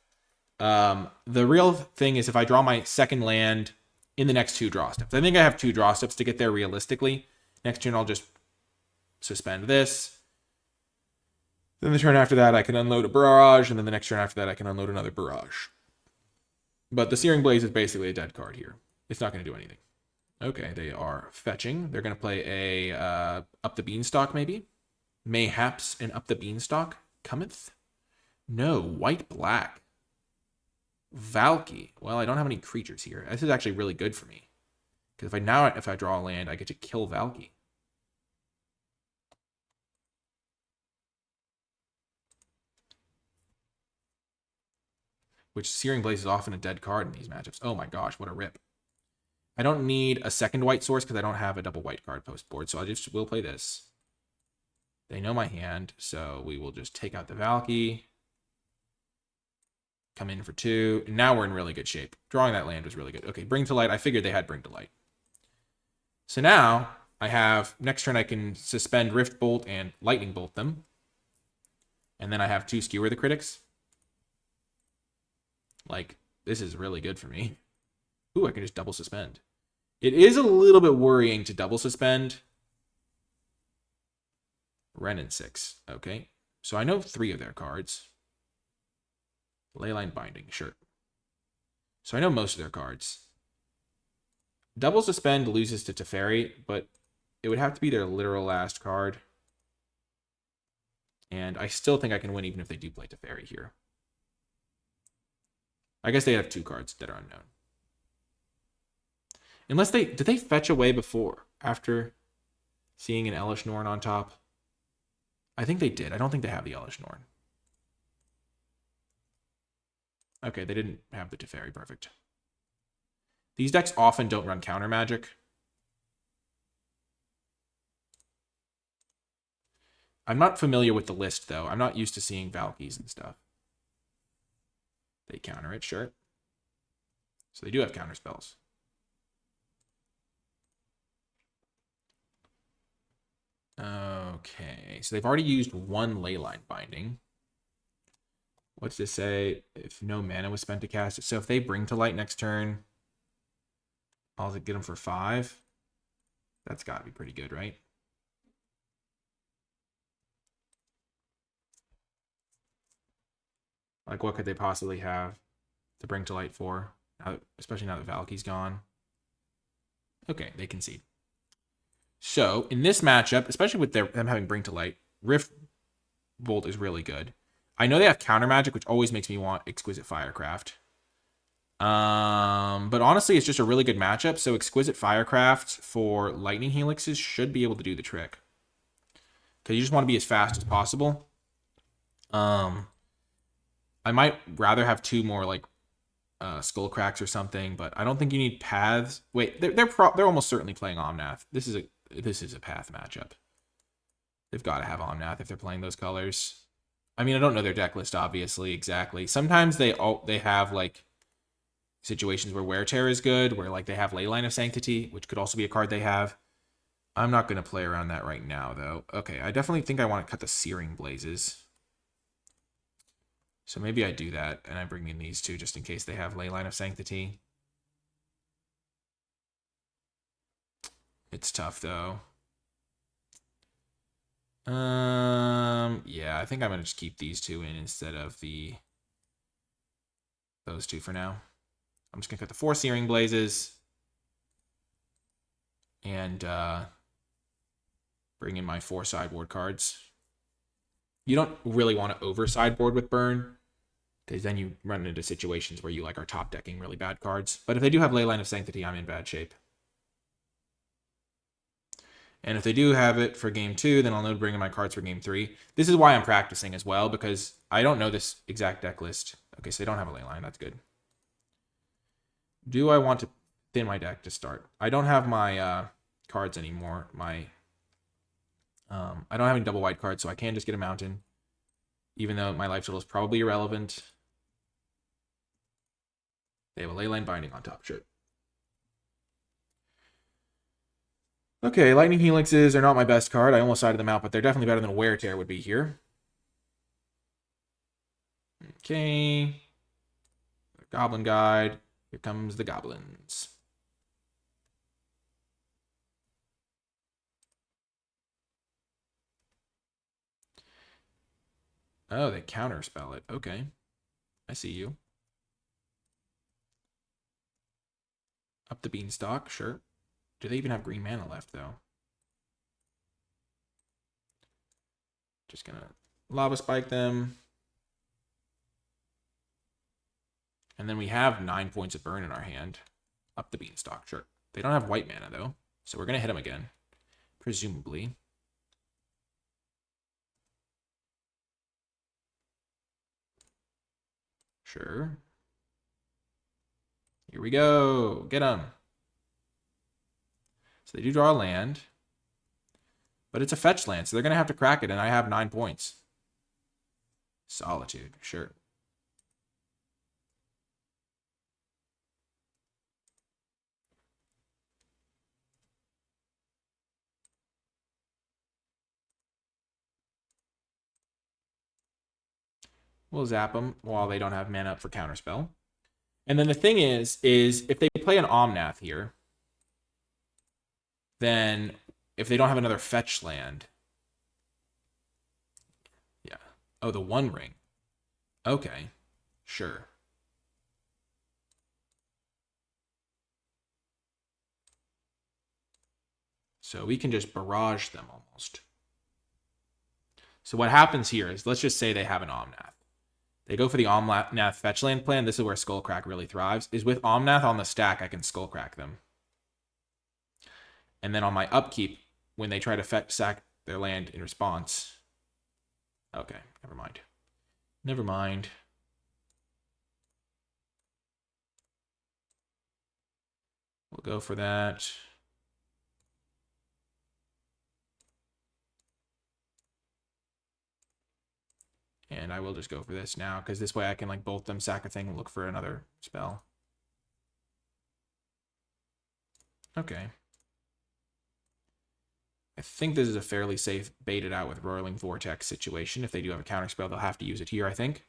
The real thing is if I draw my second land in the next 2 draw steps. I think I have 2 draw steps to get there realistically. Next turn I'll just suspend this. Then the turn after that I can unload a barrage, and then the next turn after that I can unload another barrage. But the Searing Blaze is basically a dead card here. It's not going to do anything. Okay, they are fetching. They're going to play a Up the Beanstalk, maybe? Mayhaps an Up the Beanstalk cometh? No, white-black. Valky. Well, I don't have any creatures here. This is actually really good for me. Because if I draw a land, I get to kill Valky. Which Searing Blaze is often a dead card in these matchups. Oh my gosh, what a rip. I don't need a second white source because I don't have a double white card post board, so I just will play this. They know my hand, so we will just take out the Valky. Come in for 2. And now we're in really good shape. Drawing that land was really good. Okay, Bring to Light. I figured they had Bring to Light. So now I have, next turn I can suspend Rift Bolt and Lightning Bolt them. And then I have 2 Skewer the Critics. Like, this is really good for me. Ooh, I can just double suspend. It is a little bit worrying to double suspend. Wrenn and 6. Okay. So I know 3 of their cards. Leyline Binding, sure. So I know most of their cards. Double suspend loses to Teferi, but it would have to be their literal last card. And I still think I can win even if they do play Teferi here. I guess they have 2 cards that are unknown. Unless did they fetch away before, after seeing an Elesh Norn on top? I think they did. I don't think they have the Elesh Norn. Okay, they didn't have the Teferi. Perfect. These decks often don't run counter magic. I'm not familiar with the list, though. I'm not used to seeing Valkyries and stuff. They counter it, sure. So they do have counter spells. Okay, so they've already used 1 Leyline Binding. What's this say? If no mana was spent to cast it. So if they Bring to Light next turn, I'll get them for 5. That's got to be pretty good, right? Like, what could they possibly have to Bring to Light for? Especially now that Valky's gone. Okay, they concede. So, in this matchup, especially with them having Bring to Light, Rift Bolt is really good. I know they have counter magic, which always makes me want Exquisite Firecraft. But honestly, it's just a really good matchup. So Exquisite Firecraft for Lightning Helixes should be able to do the trick. Because you just want to be as fast as possible. I might rather have 2 more like Skull Cracks or something, but I don't think you need paths. Wait, they're almost certainly playing Omnath. This is a path matchup. They've got to have Omnath if they're playing those colors. I mean, I don't know their deck list, obviously, exactly. Sometimes they have, like, situations where Wear Tear is good, where, like, they have Leyline of Sanctity, which could also be a card they have. I'm not going to play around that right now, though. Okay, I definitely think I want to cut the Searing Blazes. So maybe I do that, and I bring in these 2 just in case they have Leyline of Sanctity. It's tough, though. Yeah, I think I'm gonna just keep these 2 in instead of those 2 for now. I'm just gonna cut the 4 Searing Blazes and bring in my 4 sideboard cards. You don't really want to over sideboard with Burn, because then you run into situations where you like are top decking really bad cards. But if they do have Leyline of Sanctity, I'm in bad shape. And if they do have it for game 2, then I'll know to bring in my cards for game 3. This is why I'm practicing as well, because I don't know this exact deck list. Okay, so they don't have a ley line. That's good. Do I want to thin my deck to start? I don't have my cards anymore. I don't have any double white cards, so I can just get a mountain, even though my life total is probably irrelevant. They have a ley line binding on top. Sure. Okay, Lightning Helixes are not my best card. I almost sided them out, but they're definitely better than a Wear Tear would be here. Okay. Goblin Guide. Here comes the goblins. Oh, they counterspell it. Okay. I see you. Up the beanstalk, sure. Do they even have green mana left, though? Just gonna lava spike them. And then we have 9 points of burn in our hand. Up the beanstalk, sure. They don't have white mana, though. So we're gonna hit them again. Presumably. Sure. Here we go. Get them. So they do draw a land. But it's a fetch land, so they're going to have to crack it, and I have 9 points. Solitude, sure. We'll zap them while they don't have mana up for counterspell. And then the thing is if they play an Omnath here, then if they don't have another fetch land. Yeah. Oh, the One Ring. Okay. Sure. So we can just barrage them almost. So what happens here is, let's just say they have an Omnath. They go for the Omnath fetchland plan. This is where Skullcrack really thrives. Is with Omnath on the stack, I can Skullcrack them. And then on my upkeep, when they try to sack their land in response. Okay, never mind. Never mind. We'll go for that. And I will just go for this now, because this way I can like bolt them, sack a thing, and look for another spell. Okay. I think this is a fairly safe baited out with Roiling Vortex situation. If they do have a counterspell, they'll have to use it here, I think.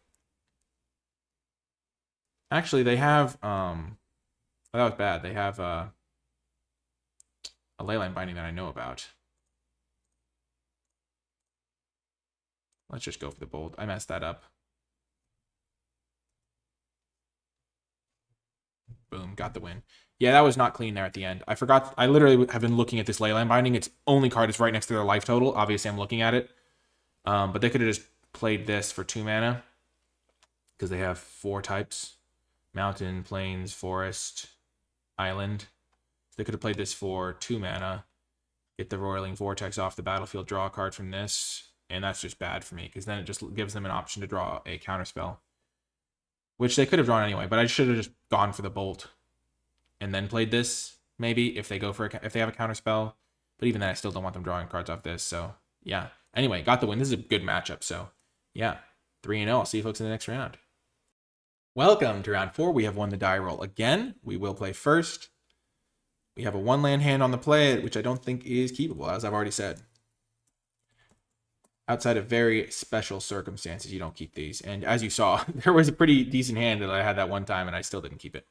Actually, they have well, that was bad. They have a leyline binding that I know about. Let's just go for the bolt. I messed that up. Boom, got the win. Yeah, that was not clean there at the end. I forgot. I literally have been looking at this leyline binding. Its only card is right next to their life total. Obviously, I'm looking at it. But they could have just played this for 2 mana. Because they have 4 types. Mountain, plains, forest, island. They could have played this for 2 mana. Get the Roiling Vortex off the battlefield, draw a card from this. And that's just bad for me, because then it just gives them an option to draw a counterspell. Which they could have drawn anyway, but I should have just gone for the bolt. And then played this, maybe, if they go for if they have a counterspell. But even then, I still don't want them drawing cards off this, so yeah. Anyway, got the win. This is a good matchup, so yeah. 3-0. I'll see you folks in the next round. Welcome to round 4. We have won the die roll again. We will play first. We have a 1-land hand on the play, which I don't think is keepable, as I've already said. Outside of very special circumstances, you don't keep these. And as you saw, there was a pretty decent hand that I had that one time, and I still didn't keep it.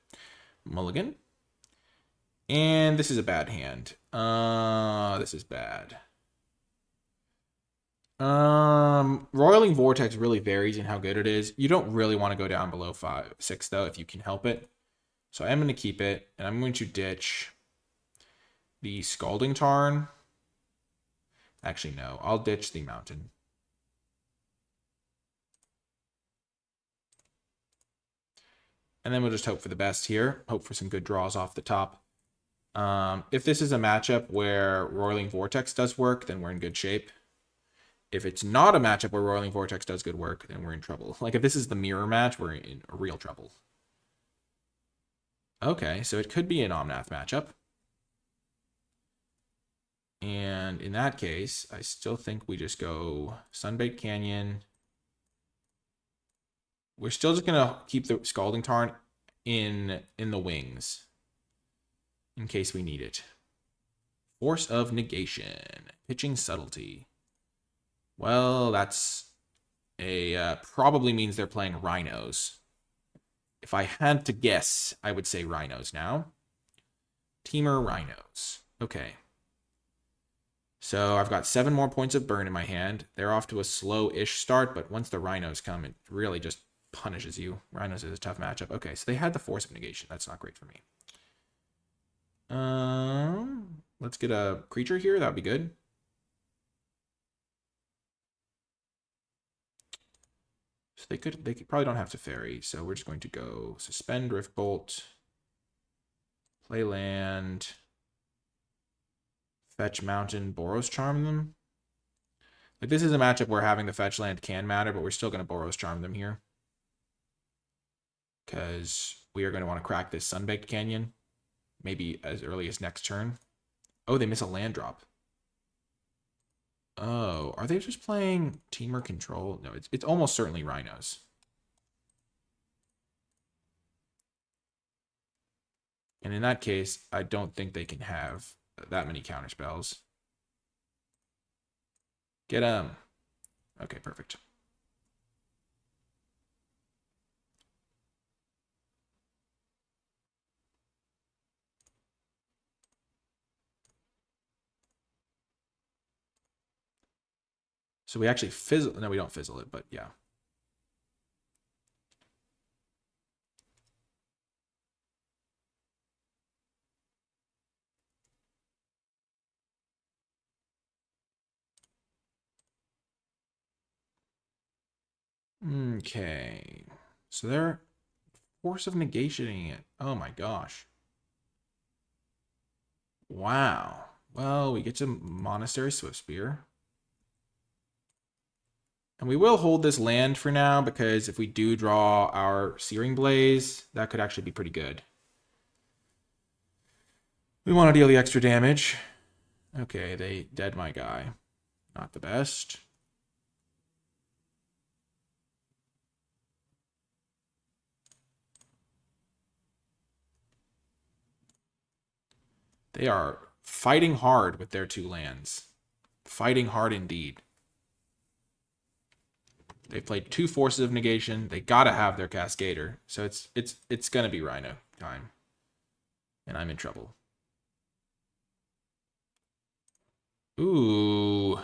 Mulligan. And this is a bad hand. This is bad. Roiling Vortex really varies in how good it is. You don't really want to go down below 6 though, if you can help it. So I'm going to keep it, and I'm going to ditch the Scalding Tarn. Actually, no. I'll ditch the Mountain. And then we'll just hope for the best here. Hope for some good draws off the top. If this is a matchup where Roiling Vortex does work, then we're in good shape. If it's not a matchup where Roiling Vortex does good work, then we're in trouble. Like, if this is the mirror match, we're in real trouble. Okay, so it could be an Omnath matchup. And in that case, I still think we just go Sunbaked Canyon. We're still just going to keep the Scalding Tarn in the wings in case we need it. Force of Negation. Pitching Subtlety. Well, that's probably means they're playing Rhinos. If I had to guess, I would say Rhinos now. Teamer Rhinos. Okay. So I've got 7 more points of burn in my hand. They're off to a slow-ish start, but once the Rhinos come, it really just punishes you. Rhinos is a tough matchup. Okay, so they had the Force of Negation. That's not great for me. Let's get a creature here. That would be good. So they probably don't have to ferry. So we're just going to go suspend Riftbolt, play land, fetch mountain, Boros Charm them. Like, this is a matchup where having the fetch land can matter, but we're still going to Boros Charm them here. Because we are going to want to crack this Sunbaked Canyon. Maybe as early as next turn. Oh, they miss a land drop. Oh, are they just playing Teamer Control? No, it's almost certainly Rhinos. And in that case, I don't think they can have that many counterspells. Get them. Okay, perfect. So we actually fizzle. No, we don't fizzle it, but yeah. Okay. So they're Force of Negationing it. Oh my gosh. Wow. Well, we get to Monastery Swiftspear. And we will hold this land for now, because if we do draw our Searing Blaze, that could actually be pretty good. We want to deal the extra damage. Okay, they dead my guy. Not the best. They are fighting hard with their 2 lands. Fighting hard indeed. They played 2 Forces of Negation. They gotta have their Cascader. So it's gonna be Rhino time. And I'm in trouble. Ooh.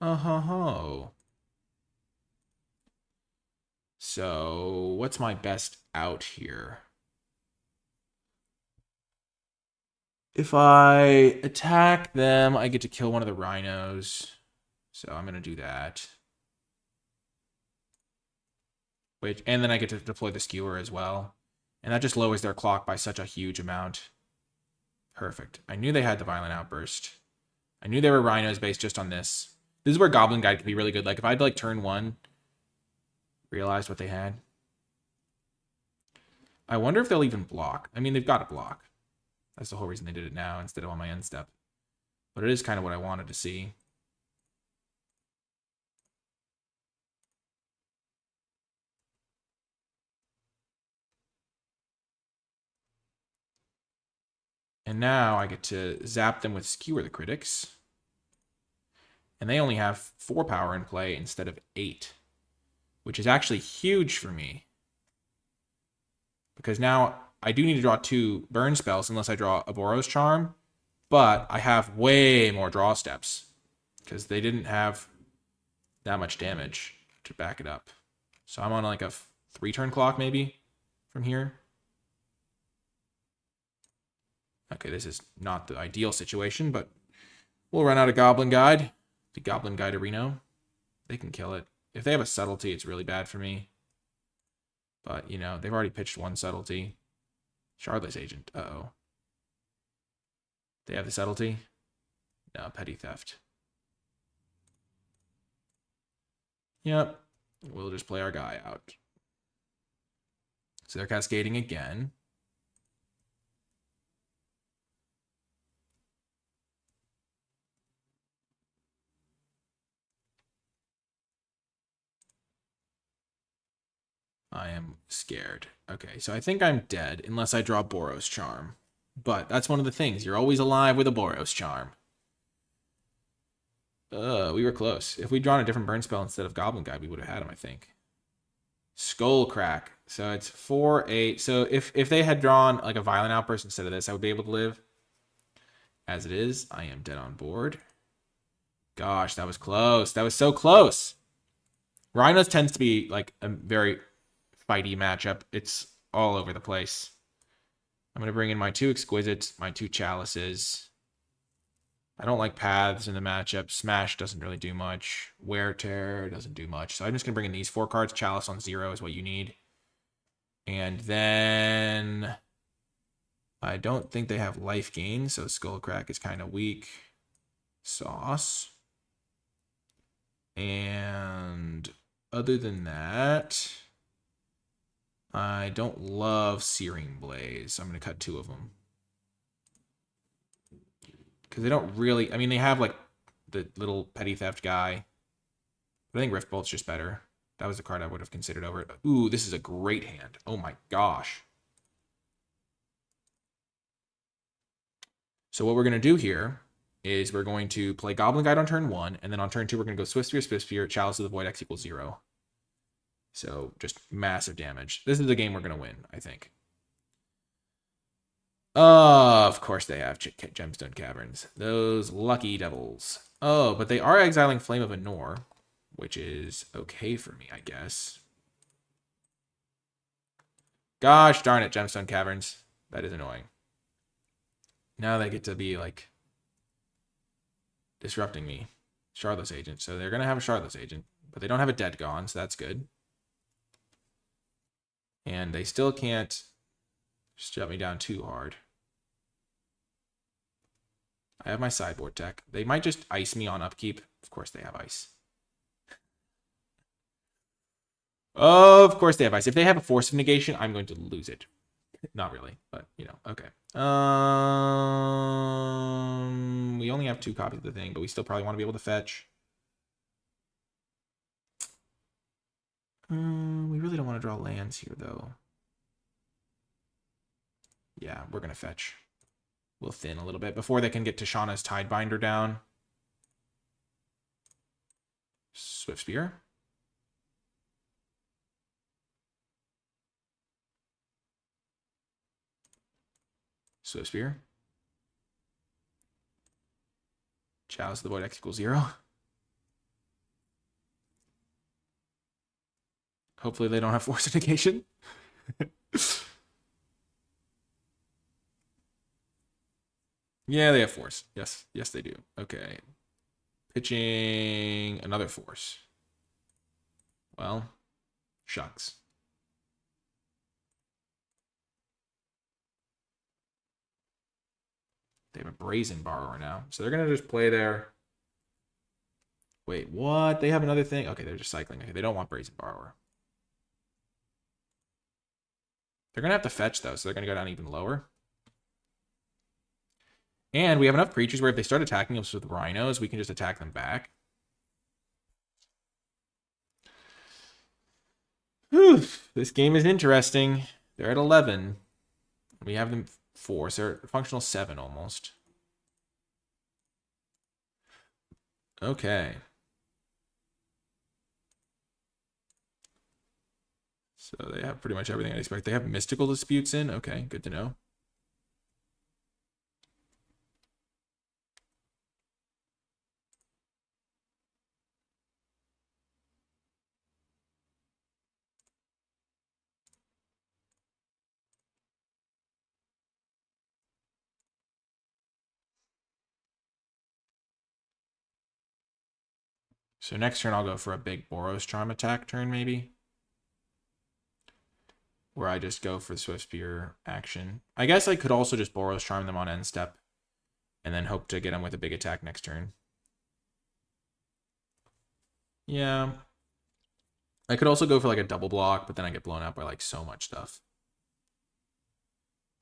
Oh. So what's my best out here? If I attack them, I get to kill one of the Rhinos. So I'm gonna do that. And then I get to deploy the Skewer as well. And that just lowers their clock by such a huge amount. Perfect. I knew they had the Violent Outburst. I knew they were Rhinos based just on this. This is where Goblin Guide could be really good. Like, if I'd, like, turn 1, realized what they had. I wonder if they'll even block. I mean, they've got to block. That's the whole reason they did it now instead of on my end step. But it is kind of what I wanted to see. And now I get to zap them with Skewer the Critics. And they only have 4 power in play instead of 8. Which is actually huge for me. Because now I do need to draw 2 burn spells unless I draw a Boros Charm. But I have way more draw steps. Because they didn't have that much damage to back it up. So I'm on like a 3-turn clock maybe from here. Okay, this is not the ideal situation, but we'll run out of Goblin Guide. The Goblin Guide Arena. They can kill it. If they have a Subtlety, it's really bad for me. But, you know, they've already pitched 1 Subtlety. Shardless Agent. Uh-oh. They have the subtlety? No, petty theft. Yep. We'll just play our guy out. So they're cascading again. I am scared. Okay, so I think I'm dead unless I draw Boros Charm. But that's one of the things. You're always alive with a Boros Charm. We were close. If we'd drawn a different burn spell instead of Goblin Guide, we would have had him, I think. Skull Crack. So it's 4/8. So if they had drawn like a Violent Outburst instead of this, I would be able to live. As it is, I am dead on board. Gosh, that was close. That was so close. Rhinos tends to be like a very fighty matchup. It's all over the place. I'm going to bring in my 2 Exquisites, my 2 Chalices. I don't like Paths in the matchup. Smash doesn't really do much. Wear Tear doesn't do much. So I'm just going to bring in these 4 cards. Chalice on 0 is what you need. And then I don't think they have life gain, so Skullcrack is kind of weak. Sauce. And other than that, I don't love Searing Blaze. So I'm going to cut 2 of them. Because they don't really... I mean, they have, like, the little petty theft guy. But I think Rift Bolt's just better. That was the card I would have considered over it. Ooh, this is a great hand. Oh my gosh. So what we're going to do here is we're going to play Goblin Guide on turn 1, and then on turn 2 we're going to go Swift Spear, Chalice of the Void, X equals 0. So just massive damage. This is the game we're going to win, I think. Of course they have Gemstone Caverns. Those lucky devils. Oh, but they are exiling Flame of Anor, which is okay for me, I guess. Gosh darn it, Gemstone Caverns. That is annoying. Now they get to be, like, disrupting me. Shardless Agent. So they're going to have a Shardless Agent, but they don't have a Dead Gone, so that's good. And they still can't shut me down too hard. I have my sideboard deck. They might just ice me on upkeep. Of course they have ice. Of course they have ice. If they have a Force of Negation, I'm going to lose it. Not really, but, you know, okay. We only have 2 copies of the thing, but we still probably want to be able to fetch. We really don't want to draw lands here, though. Yeah, we're going to fetch. We'll thin a little bit before they can get Tishana's Tidebinder down. Swift Spear. Swift Spear. Chalice of the Void, X equals 0. Hopefully they don't have Force of Negation. Yeah, they have Force. Yes, yes they do. Okay. Pitching another Force. Well, shucks. They have a Brazen Borrower now. So they're going to just play their... Wait, what? They have another thing? Okay, they're just cycling. Okay, they don't want Brazen Borrower. They're going to have to fetch, though, so they're going to go down even lower. And we have enough creatures where if they start attacking us with rhinos, we can just attack them back. Whew, this game is interesting. They're at 11. We have them 4, so they're functional 7 almost. Okay. So they have pretty much everything I expect. They have mystical disputes in. Okay, good to know. So next turn I'll go for a big Boros Charm attack turn maybe. Where I just go for the Swift Spear action. I guess I could also just Boros Charm them on end step and then hope to get him with a big attack next turn. Yeah. I could also go for like a double block, but then I get blown up by like so much stuff.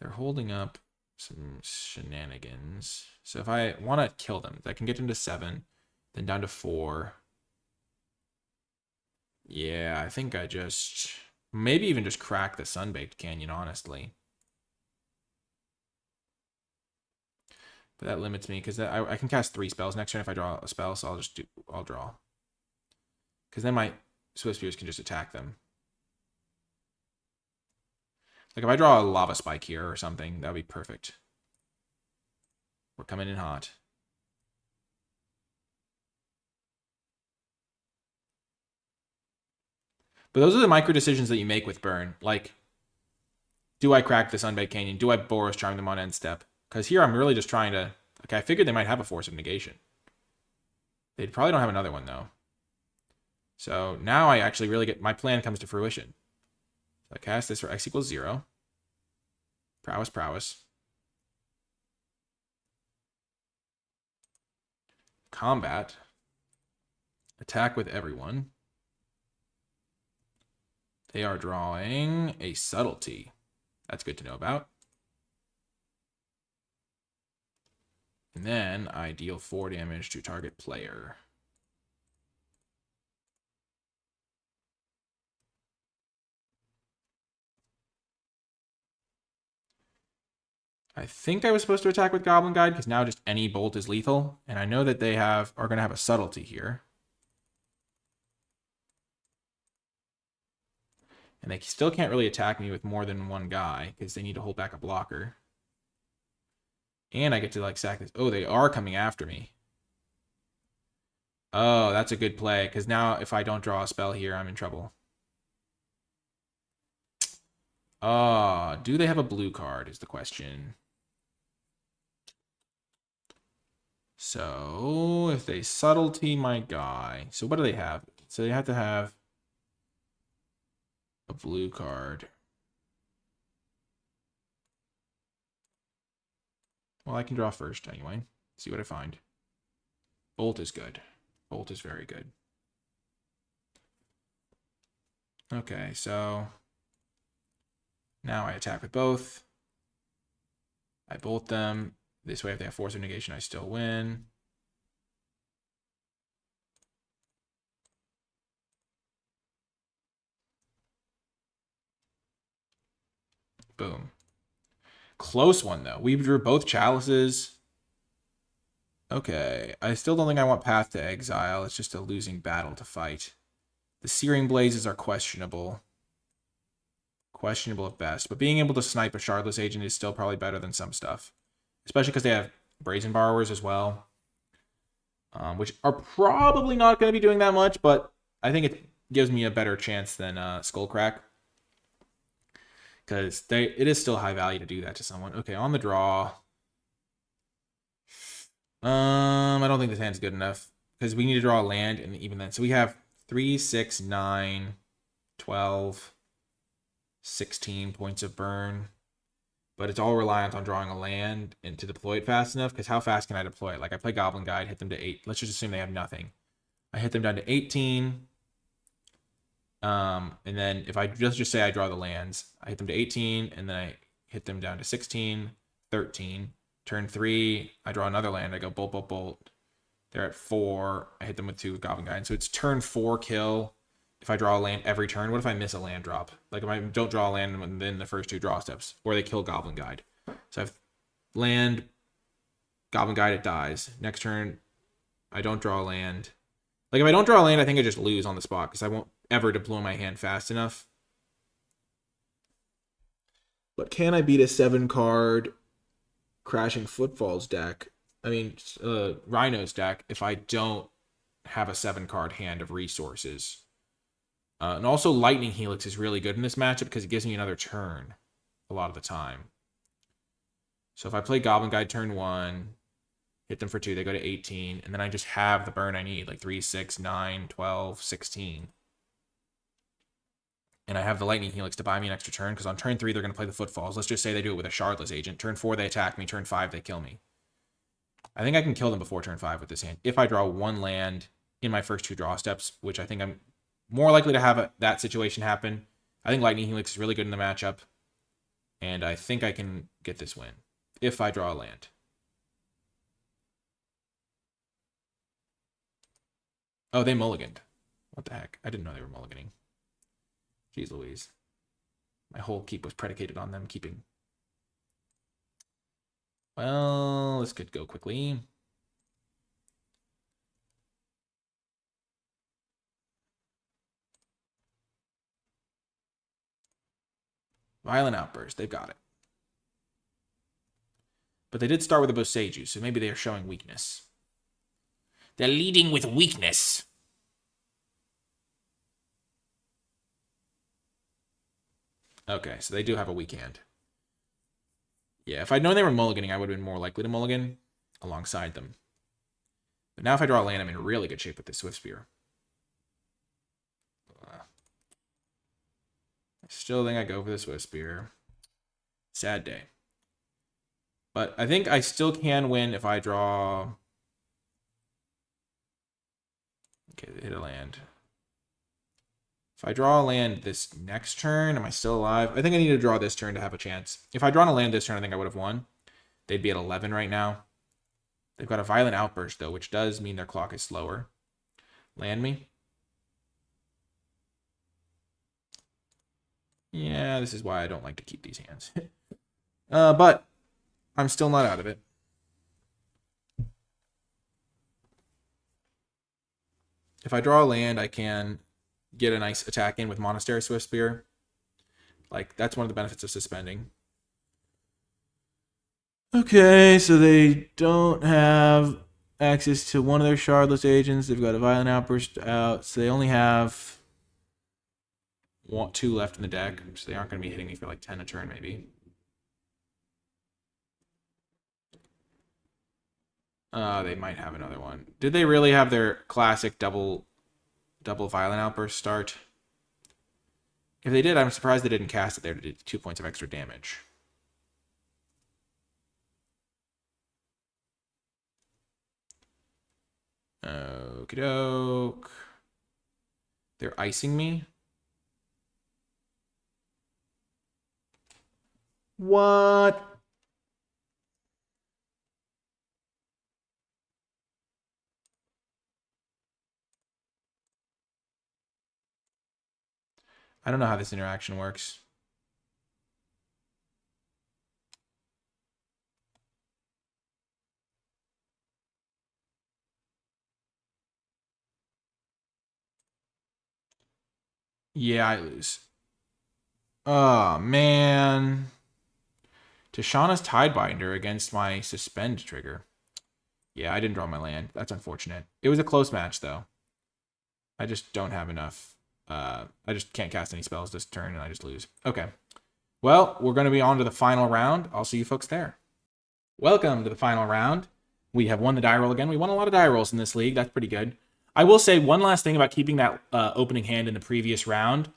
They're holding up some shenanigans. So if I want to kill them, I can get them to 7, then down to 4. Yeah, I think I just... maybe even just crack the Sunbaked Canyon, honestly. But that limits me, because I can cast 3 spells next turn if I draw a spell, so I'll draw. Because then my Swift Spears can just attack them. Like if I draw a Lava Spike here or something, that would be perfect. We're coming in hot. But those are the micro decisions that you make with Burn. Like, do I crack the Sunbaked Canyon? Do I Boros Charm them on end step? Because here I'm really just trying to... okay, I figured they might have a Force of Negation. They probably don't have another one, though. So now I actually really get... my plan comes to fruition. So I cast this for X equals 0. Prowess, prowess. Combat. Attack with everyone. They are drawing a Subtlety. That's good to know about. And then I deal 4 damage to target player. I think I was supposed to attack with Goblin Guide because now just any bolt is lethal. And I know that they are going to have a Subtlety here. And they still can't really attack me with more than one guy because they need to hold back a blocker. And I get to like sack this. Oh, they are coming after me. Oh, that's a good play because now if I don't draw a spell here, I'm in trouble. Do they have a blue card is the question. So if they Subtlety my guy. So what do they have? So they have to have a blue card. Well, I can draw first anyway. See what I find. Bolt is good. Bolt is very good. Okay, so now I attack with both. I bolt them. This way, if they have Force of Negation, I still win. Boom. Close one, though. We drew both Chalices. Okay. I still don't think I want Path to Exile. It's just a losing battle to fight. The Searing Blazes are questionable. Questionable at best. But being able to snipe a Shardless Agent is still probably better than some stuff. Especially because they have Brazen Borrowers as well. Which are probably not going to be doing that much, but I think it gives me a better chance than Skullcrack. Because it is still high value to do that to someone. Okay, on the draw. I don't think this hand's good enough. Because we need to draw a land, and even then. So we have 3, 6, 9, 12, 16 points of burn. But it's all reliant on drawing a land and to deploy it fast enough. Because how fast can I deploy it? Like, I play Goblin Guide, hit them to 8. Let's just assume they have nothing. I hit them down to 18. And then if I just say I draw the lands, I hit them to 18, and then I hit them down to 16, 13. Turn 3, I draw another land. I go bolt, bolt, bolt. They're at 4. I hit them with 2 with Goblin Guide. So it's turn 4 kill if I draw a land every turn. What if I miss a land drop? Like if I don't draw a land within the first 2 draw steps, or they kill Goblin Guide. So I have land, Goblin Guide, it dies. Next turn, I don't draw a land. Like if I don't draw a land, I think I just lose on the spot because I won't ever deploy my hand fast enough. But can I beat a 7-card Crashing Footfalls deck? I mean, Rhino's deck if I don't have a 7-card hand of resources. And also Lightning Helix is really good in this matchup because it gives me another turn a lot of the time. So if I play Goblin Guide turn 1, hit them for 2, they go to 18, and then I just have the burn I need, like 3, 6, 9, 12, 16. And I have the Lightning Helix to buy me an extra turn, because on turn 3, they're going to play the Footfalls. Let's just say they do it with a Shardless Agent. Turn 4, they attack me. Turn 5, they kill me. I think I can kill them before turn 5 with this hand. If I draw one land in my first 2 draw steps, which I think I'm more likely to have that situation happen. I think Lightning Helix is really good in the matchup. And I think I can get this win if I draw a land. Oh, they mulliganed. What the heck? I didn't know they were mulliganing. Jeez Louise. My whole keep was predicated on them keeping. Well, this could go quickly. Violent Outburst. They've got it. But they did start with a Boseiju, so maybe they are showing weakness. They're leading with weakness. Okay, so they do have a weak hand. Yeah, if I'd known they were mulliganing, I would have been more likely to mulligan alongside them. But now if I draw a land, I'm in really good shape with this Swift Spear. I still think I go for the Swift Spear. Sad day. But I think I still can win if I draw... Okay, they hit a land. If I draw a land this next turn, am I still alive? I think I need to draw this turn to have a chance. If I'd drawn a land this turn, I think I would have won. They'd be at 11 right now. They've got a Violent Outburst, though, which does mean their clock is slower. Land me. Yeah, this is why I don't like to keep these hands. But I'm still not out of it. If I draw a land, I can get a nice attack in with Monastery Swift Spear. Like, that's one of the benefits of suspending. Okay, so they don't have access to one of their Shardless agents. They've got a Violent Outburst out, so they only have 2 left in the deck, so they aren't going to be hitting me for like 10 a turn, maybe. They might have another one. Did they really have their classic double Violent Outburst start? If they did, I'm surprised they didn't cast it there to do 2 points of extra damage. Okie doke. They're icing me. What? I don't know how this interaction works. Yeah, I lose. Oh, man. Tashana's Tidebinder against my suspend trigger. Yeah, I didn't draw my land. That's unfortunate. It was a close match, though. I just don't have enough. I just can't cast any spells this turn, and I just lose. Okay. Well, we're going to be on to the final round. I'll see you folks there. Welcome to the final round. We have won the die roll again. We won a lot of die rolls in this league. That's pretty good. I will say one last thing about keeping that opening hand in the previous round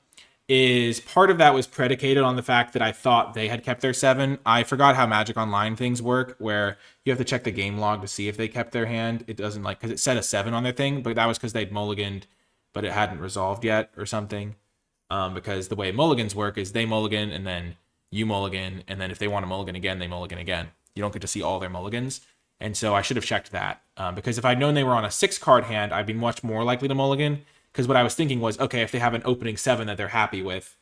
is part of that was predicated on the fact that I thought they had kept their 7. I forgot how Magic Online things work, where you have to check the game log to see if they kept their hand. It doesn't, like, because it said a 7 on their thing, but that was because they'd mulliganed, but it hadn't resolved yet or something. Because the way mulligans work is they mulligan and then you mulligan, and then if they want to mulligan again, they mulligan again. You don't get to see all their mulligans. And so I should have checked that. Because if I'd known they were on a 6-card hand, I'd be much more likely to mulligan. Because what I was thinking was, okay, if they have an opening 7 that they're happy with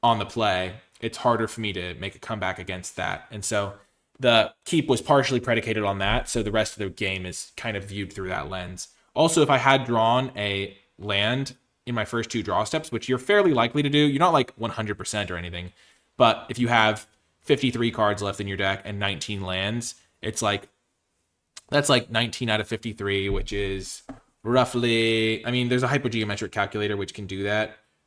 on the play, it's harder for me to make a comeback against that. And so the keep was partially predicated on that. So the rest of the game is kind of viewed through that lens. Also, if I had drawn a land in my first 2 draw steps, which you're fairly likely to do, you're not like 100% or anything. But if you have 53 cards left in your deck and 19 lands, it's like, that's like 19 out of 53, which is roughly, I mean, there's a hypogeometric calculator which can do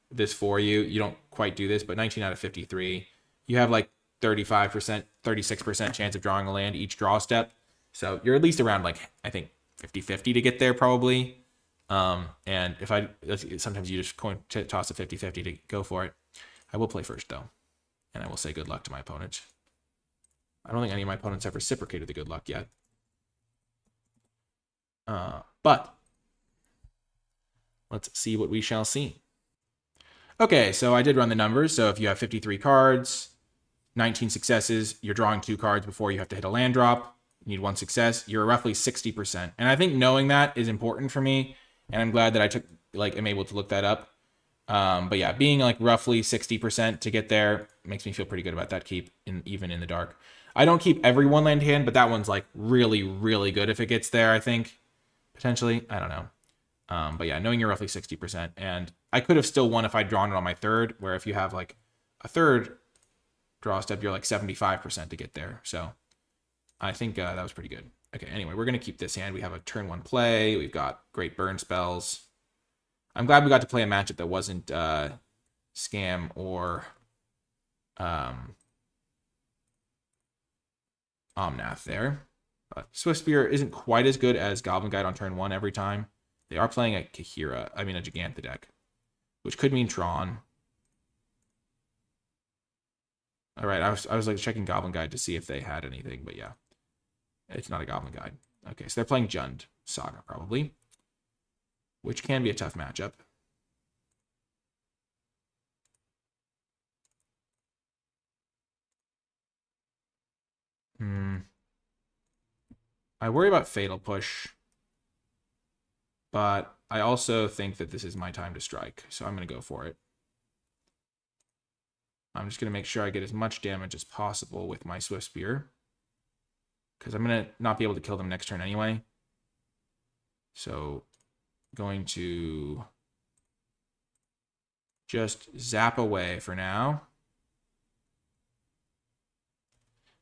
this for you. You don't quite do this, but 19 out of 53. You have like 35%, 36% chance of drawing a land each draw step. So you're at least around like, I think 50-50 to get there probably. And if sometimes you just toss a 50-50 to go for it. I will play first though. And I will say good luck to my opponent. I don't think any of my opponents have reciprocated the good luck yet. But let's see what we shall see. Okay, so I did run the numbers. So if you have 53 cards, 19 successes, you're drawing 2 cards before you have to hit a land drop. You need 1 success. You're roughly 60%. And I think knowing that is important for me. And I'm glad that I'm able to look that up. But yeah, being like roughly 60% to get there makes me feel pretty good about that keep, even in the dark. I don't keep every 1 land hand, but that one's like really, really good if it gets there, I think. Potentially. I don't know. But yeah, knowing you're roughly 60%. And I could have still won if I'd drawn it on my third, where if you have like a third draw step, you're like 75% to get there. So I think that was pretty good. Okay, anyway, we're going to keep this hand. We have a turn 1 play. We've got great burn spells. I'm glad we got to play a matchup that wasn't Scam or Omnath there. But Swift Spear isn't quite as good as Goblin Guide on turn 1 every time. They are playing a Giganta deck, which could mean Tron. All right, I was like checking Goblin Guide to see if they had anything, but yeah, it's not a Goblin Guide. Okay, so they're playing Jund Saga probably, which can be a tough matchup. I worry about Fatal Push, but I also think that this is my time to strike, so I'm going to go for it. I'm just going to make sure I get as much damage as possible with my Swift Spear, because I'm going to not be able to kill them next turn anyway. So going to just zap away for now.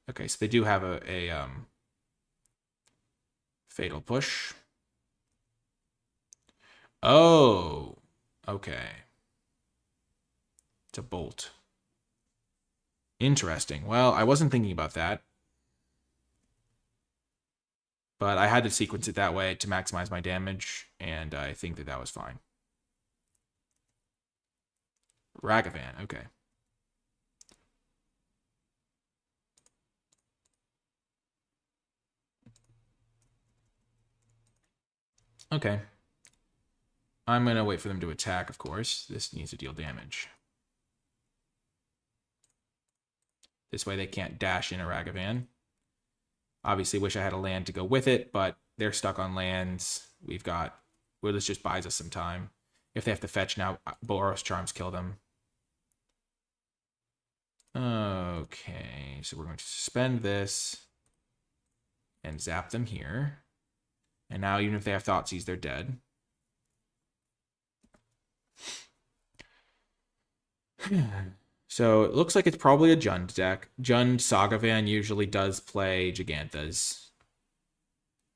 Okay, so they do have a Fatal Push. Oh, okay. It's a bolt. Interesting. Well, I wasn't thinking about that. But I had to sequence it that way to maximize my damage, and I think that that was fine. Ragavan, okay. Okay. I'm going to wait for them to attack, of course. This needs to deal damage. This way they can't dash in a Ragavan. Obviously wish I had a land to go with it, but they're stuck on lands. Well, this just buys us some time. If they have to fetch now, Boros Charms kill them. Okay, so we're going to suspend this and zap them here. And now even if they have Thoughtseize, they're dead. So it looks like it's probably a Jund deck. Jund Sagavan usually does play Gigantas.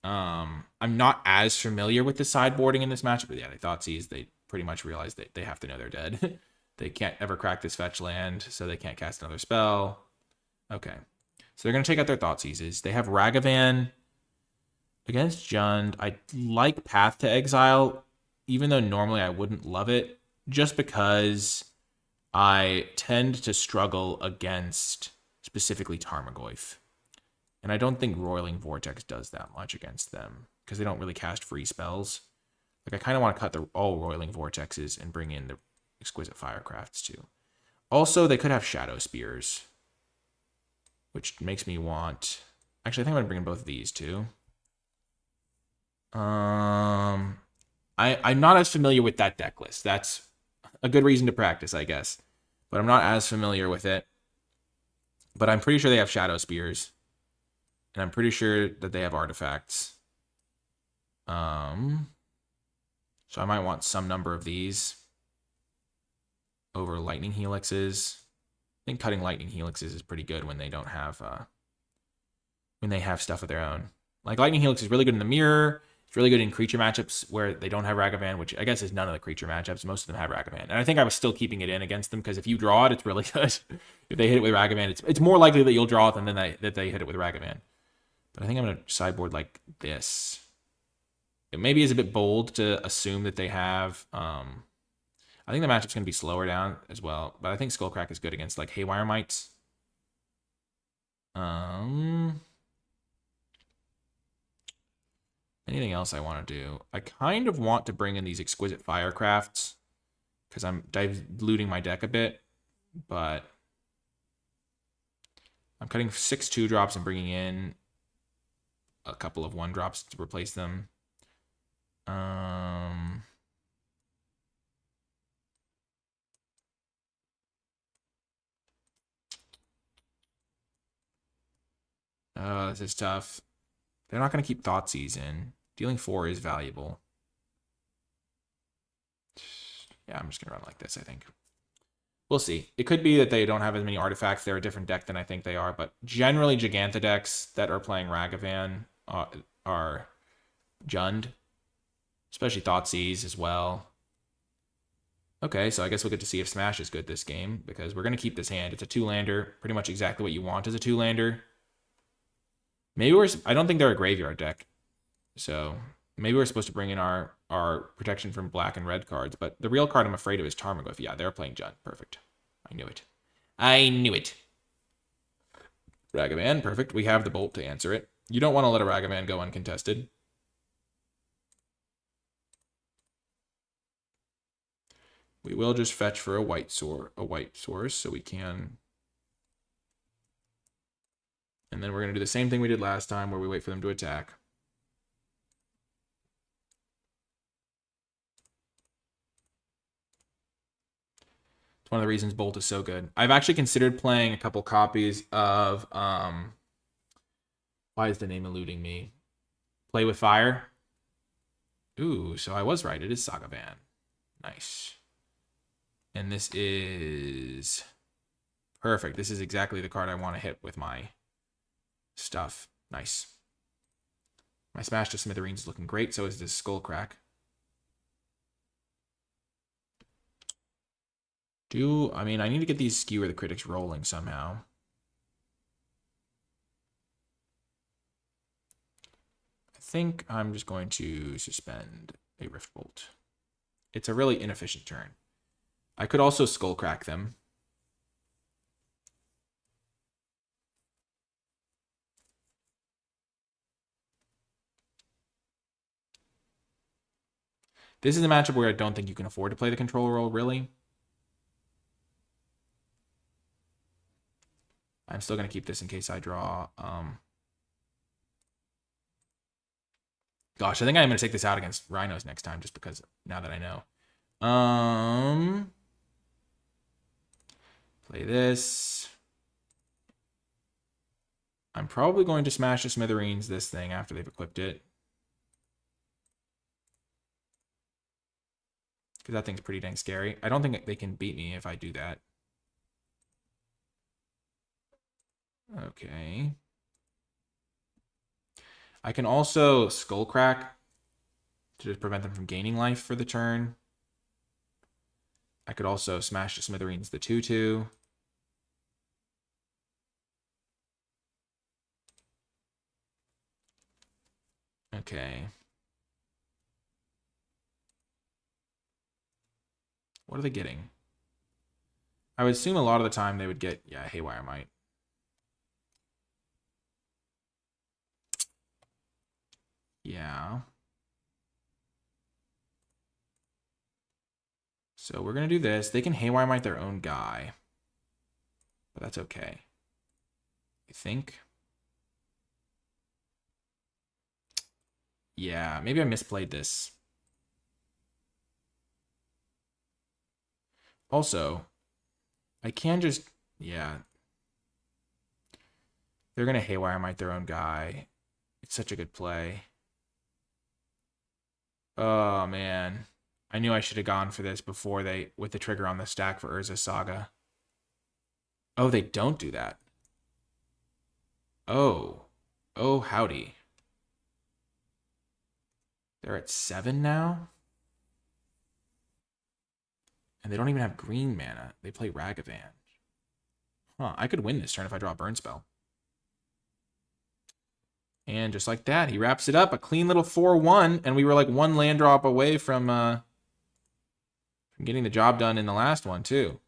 I'm not as familiar with the sideboarding in this matchup, but yeah, they Thoughtseize. They pretty much realize that they have to know they're dead. They can't ever crack this fetch land, so they can't cast another spell. Okay. So they're going to take out their Thoughtseizes. They have Ragavan against Jund. I like Path to Exile, even though normally I wouldn't love it, just because I tend to struggle against specifically Tarmogoyf. And I don't think Roiling Vortex does that much against them, because they don't really cast free spells. Like, I kind of want to cut all Roiling Vortexes and bring in the Exquisite Firecrafts too. Also, they could have Shadow Spears, which makes me want... Actually, I think I'm going to bring in both of these too. I'm not as familiar with that deck list. That's a good reason to practice, I guess. But I'm not as familiar with it. But I'm pretty sure they have Shadow Spears. And I'm pretty sure that they have artifacts. So I might want some number of these over Lightning Helixes. I think cutting Lightning Helixes is pretty good when they don't have when they have stuff of their own. Like Lightning Helix is really good in the mirror. It's really good in creature matchups where they don't have Ragavan, which I guess is none of the creature matchups. Most of them have Ragavan. And I think I was still keeping it in against them because if you draw it, it's really good. If they hit it with Ragavan, it's more likely that you'll draw it than that they hit it with Ragavan. But I think I'm going to sideboard like this. It maybe is a bit bold to assume that they have... I think the matchup's going to be slower down as well. But I think Skullcrack is good against like Haywire Mites. And Anything else I want to do? I kind of want to bring in these exquisite firecrafts because I'm diluting my deck a bit, but I'm cutting 6 2-drops and bringing in a couple of 1-drops to replace them. This is tough. They're not going to keep Thoughtseize in. Dealing 4 is valuable. Yeah, I'm just going to run like this, I think. We'll see. It could be that they don't have as many artifacts. They're a different deck than I think they are, but generally Giganta decks that are playing Ragavan are Jund. Especially Thoughtseize as well. Okay, so I guess we'll get to see if Smash is good this game, because we're going to keep this hand. It's a 2-lander, pretty much exactly what you want as a 2-lander. Maybe I don't think they're a graveyard deck, so maybe we're supposed to bring in our protection from black and red cards, but the real card I'm afraid of is Tarmogoyf. Yeah, they're playing Jund. Perfect. I knew it. I knew it. Ragavan, perfect. We have the Bolt to answer it. You don't want to let a Ragavan go uncontested. We will just fetch for a white source, so we can. And then we're going to do the same thing we did last time, where we wait for them to attack. It's one of the reasons Bolt is so good. I've actually considered playing a couple copies of, why is the name eluding me? Play with Fire. Ooh, so I was right. It is Sagavan. Nice. And this is perfect. This is exactly the card I want to hit with my stuff. Nice. My Smash to Smithereens is looking great. So is this Skullcrack. I mean, I need to get these Skewer the Critics rolling somehow. I think I'm just going to suspend a Rift Bolt. It's a really inefficient turn. I could also Skullcrack them. This is a matchup where I don't think you can afford to play the control role, really. I'm still going to keep this in case I draw. Gosh, I think I'm going to take this out against Rhinos next time, just because now that I know. Play this. I'm probably going to Smash to Smithereens this thing after they've equipped it. Because that thing's pretty dang scary. I don't think they can beat me if I do that. Okay. I can also Skullcrack to just prevent them from gaining life for the turn. I could also Smash to Smithereens the 2/2. Okay. What are they getting? I would assume a lot of the time they would get, yeah, Haywire Might. Yeah. So we're going to do this. They can Haywire Might their own guy. But that's okay. I think. Yeah, maybe I misplayed this. Also, I can just, yeah. They're going to Haywire Might their own guy. It's such a good play. Oh, man. I knew I should have gone for this before with the trigger on the stack for Urza Saga. Oh, they don't do that. Oh. Oh, howdy. They're at 7 now? And they don't even have green mana. They play Ragavan. Huh, I could win this turn if I draw a Burn Spell. And just like that, he wraps it up. A clean little 4-1. And we were like 1 land drop away from getting the job done in the last one, too.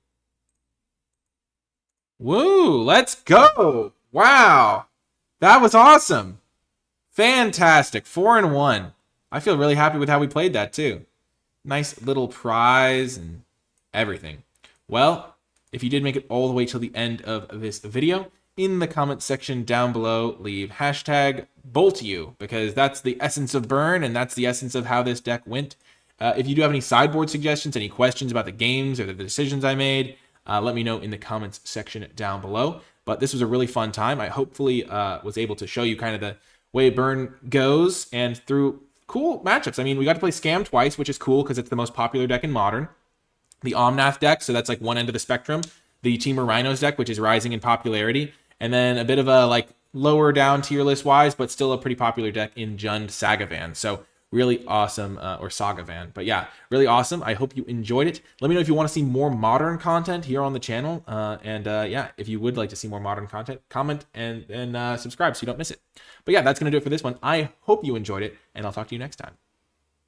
Woo! Let's go! Wow! That was awesome! Fantastic. 4-1. I feel really happy with how we played that too. Nice little prize and everything. Well, if you did make it all the way till the end of this video, in the comment section down below, leave hashtag BoltYou, because that's the essence of Burn, and that's the essence of how this deck went. If you do have any sideboard suggestions, any questions about the games or the decisions I made, let me know in the comments section down below. But this was a really fun time. I hopefully was able to show you kind of the way Burn goes and through cool matchups. I mean, we got to play Scam twice, which is cool because it's the most popular deck in Modern. The Omnath deck, so that's like one end of the spectrum. The Teamer Rhinos deck, which is rising in popularity. And then a bit of a like lower down tier list wise, but still a pretty popular deck in Jund Sagavan. So really awesome, or Sagavan. But yeah, really awesome. I hope you enjoyed it. Let me know if you want to see more Modern content here on the channel. Yeah, if you would like to see more Modern content, comment and subscribe so you don't miss it. But yeah, that's going to do it for this one. I hope you enjoyed it, and I'll talk to you next time.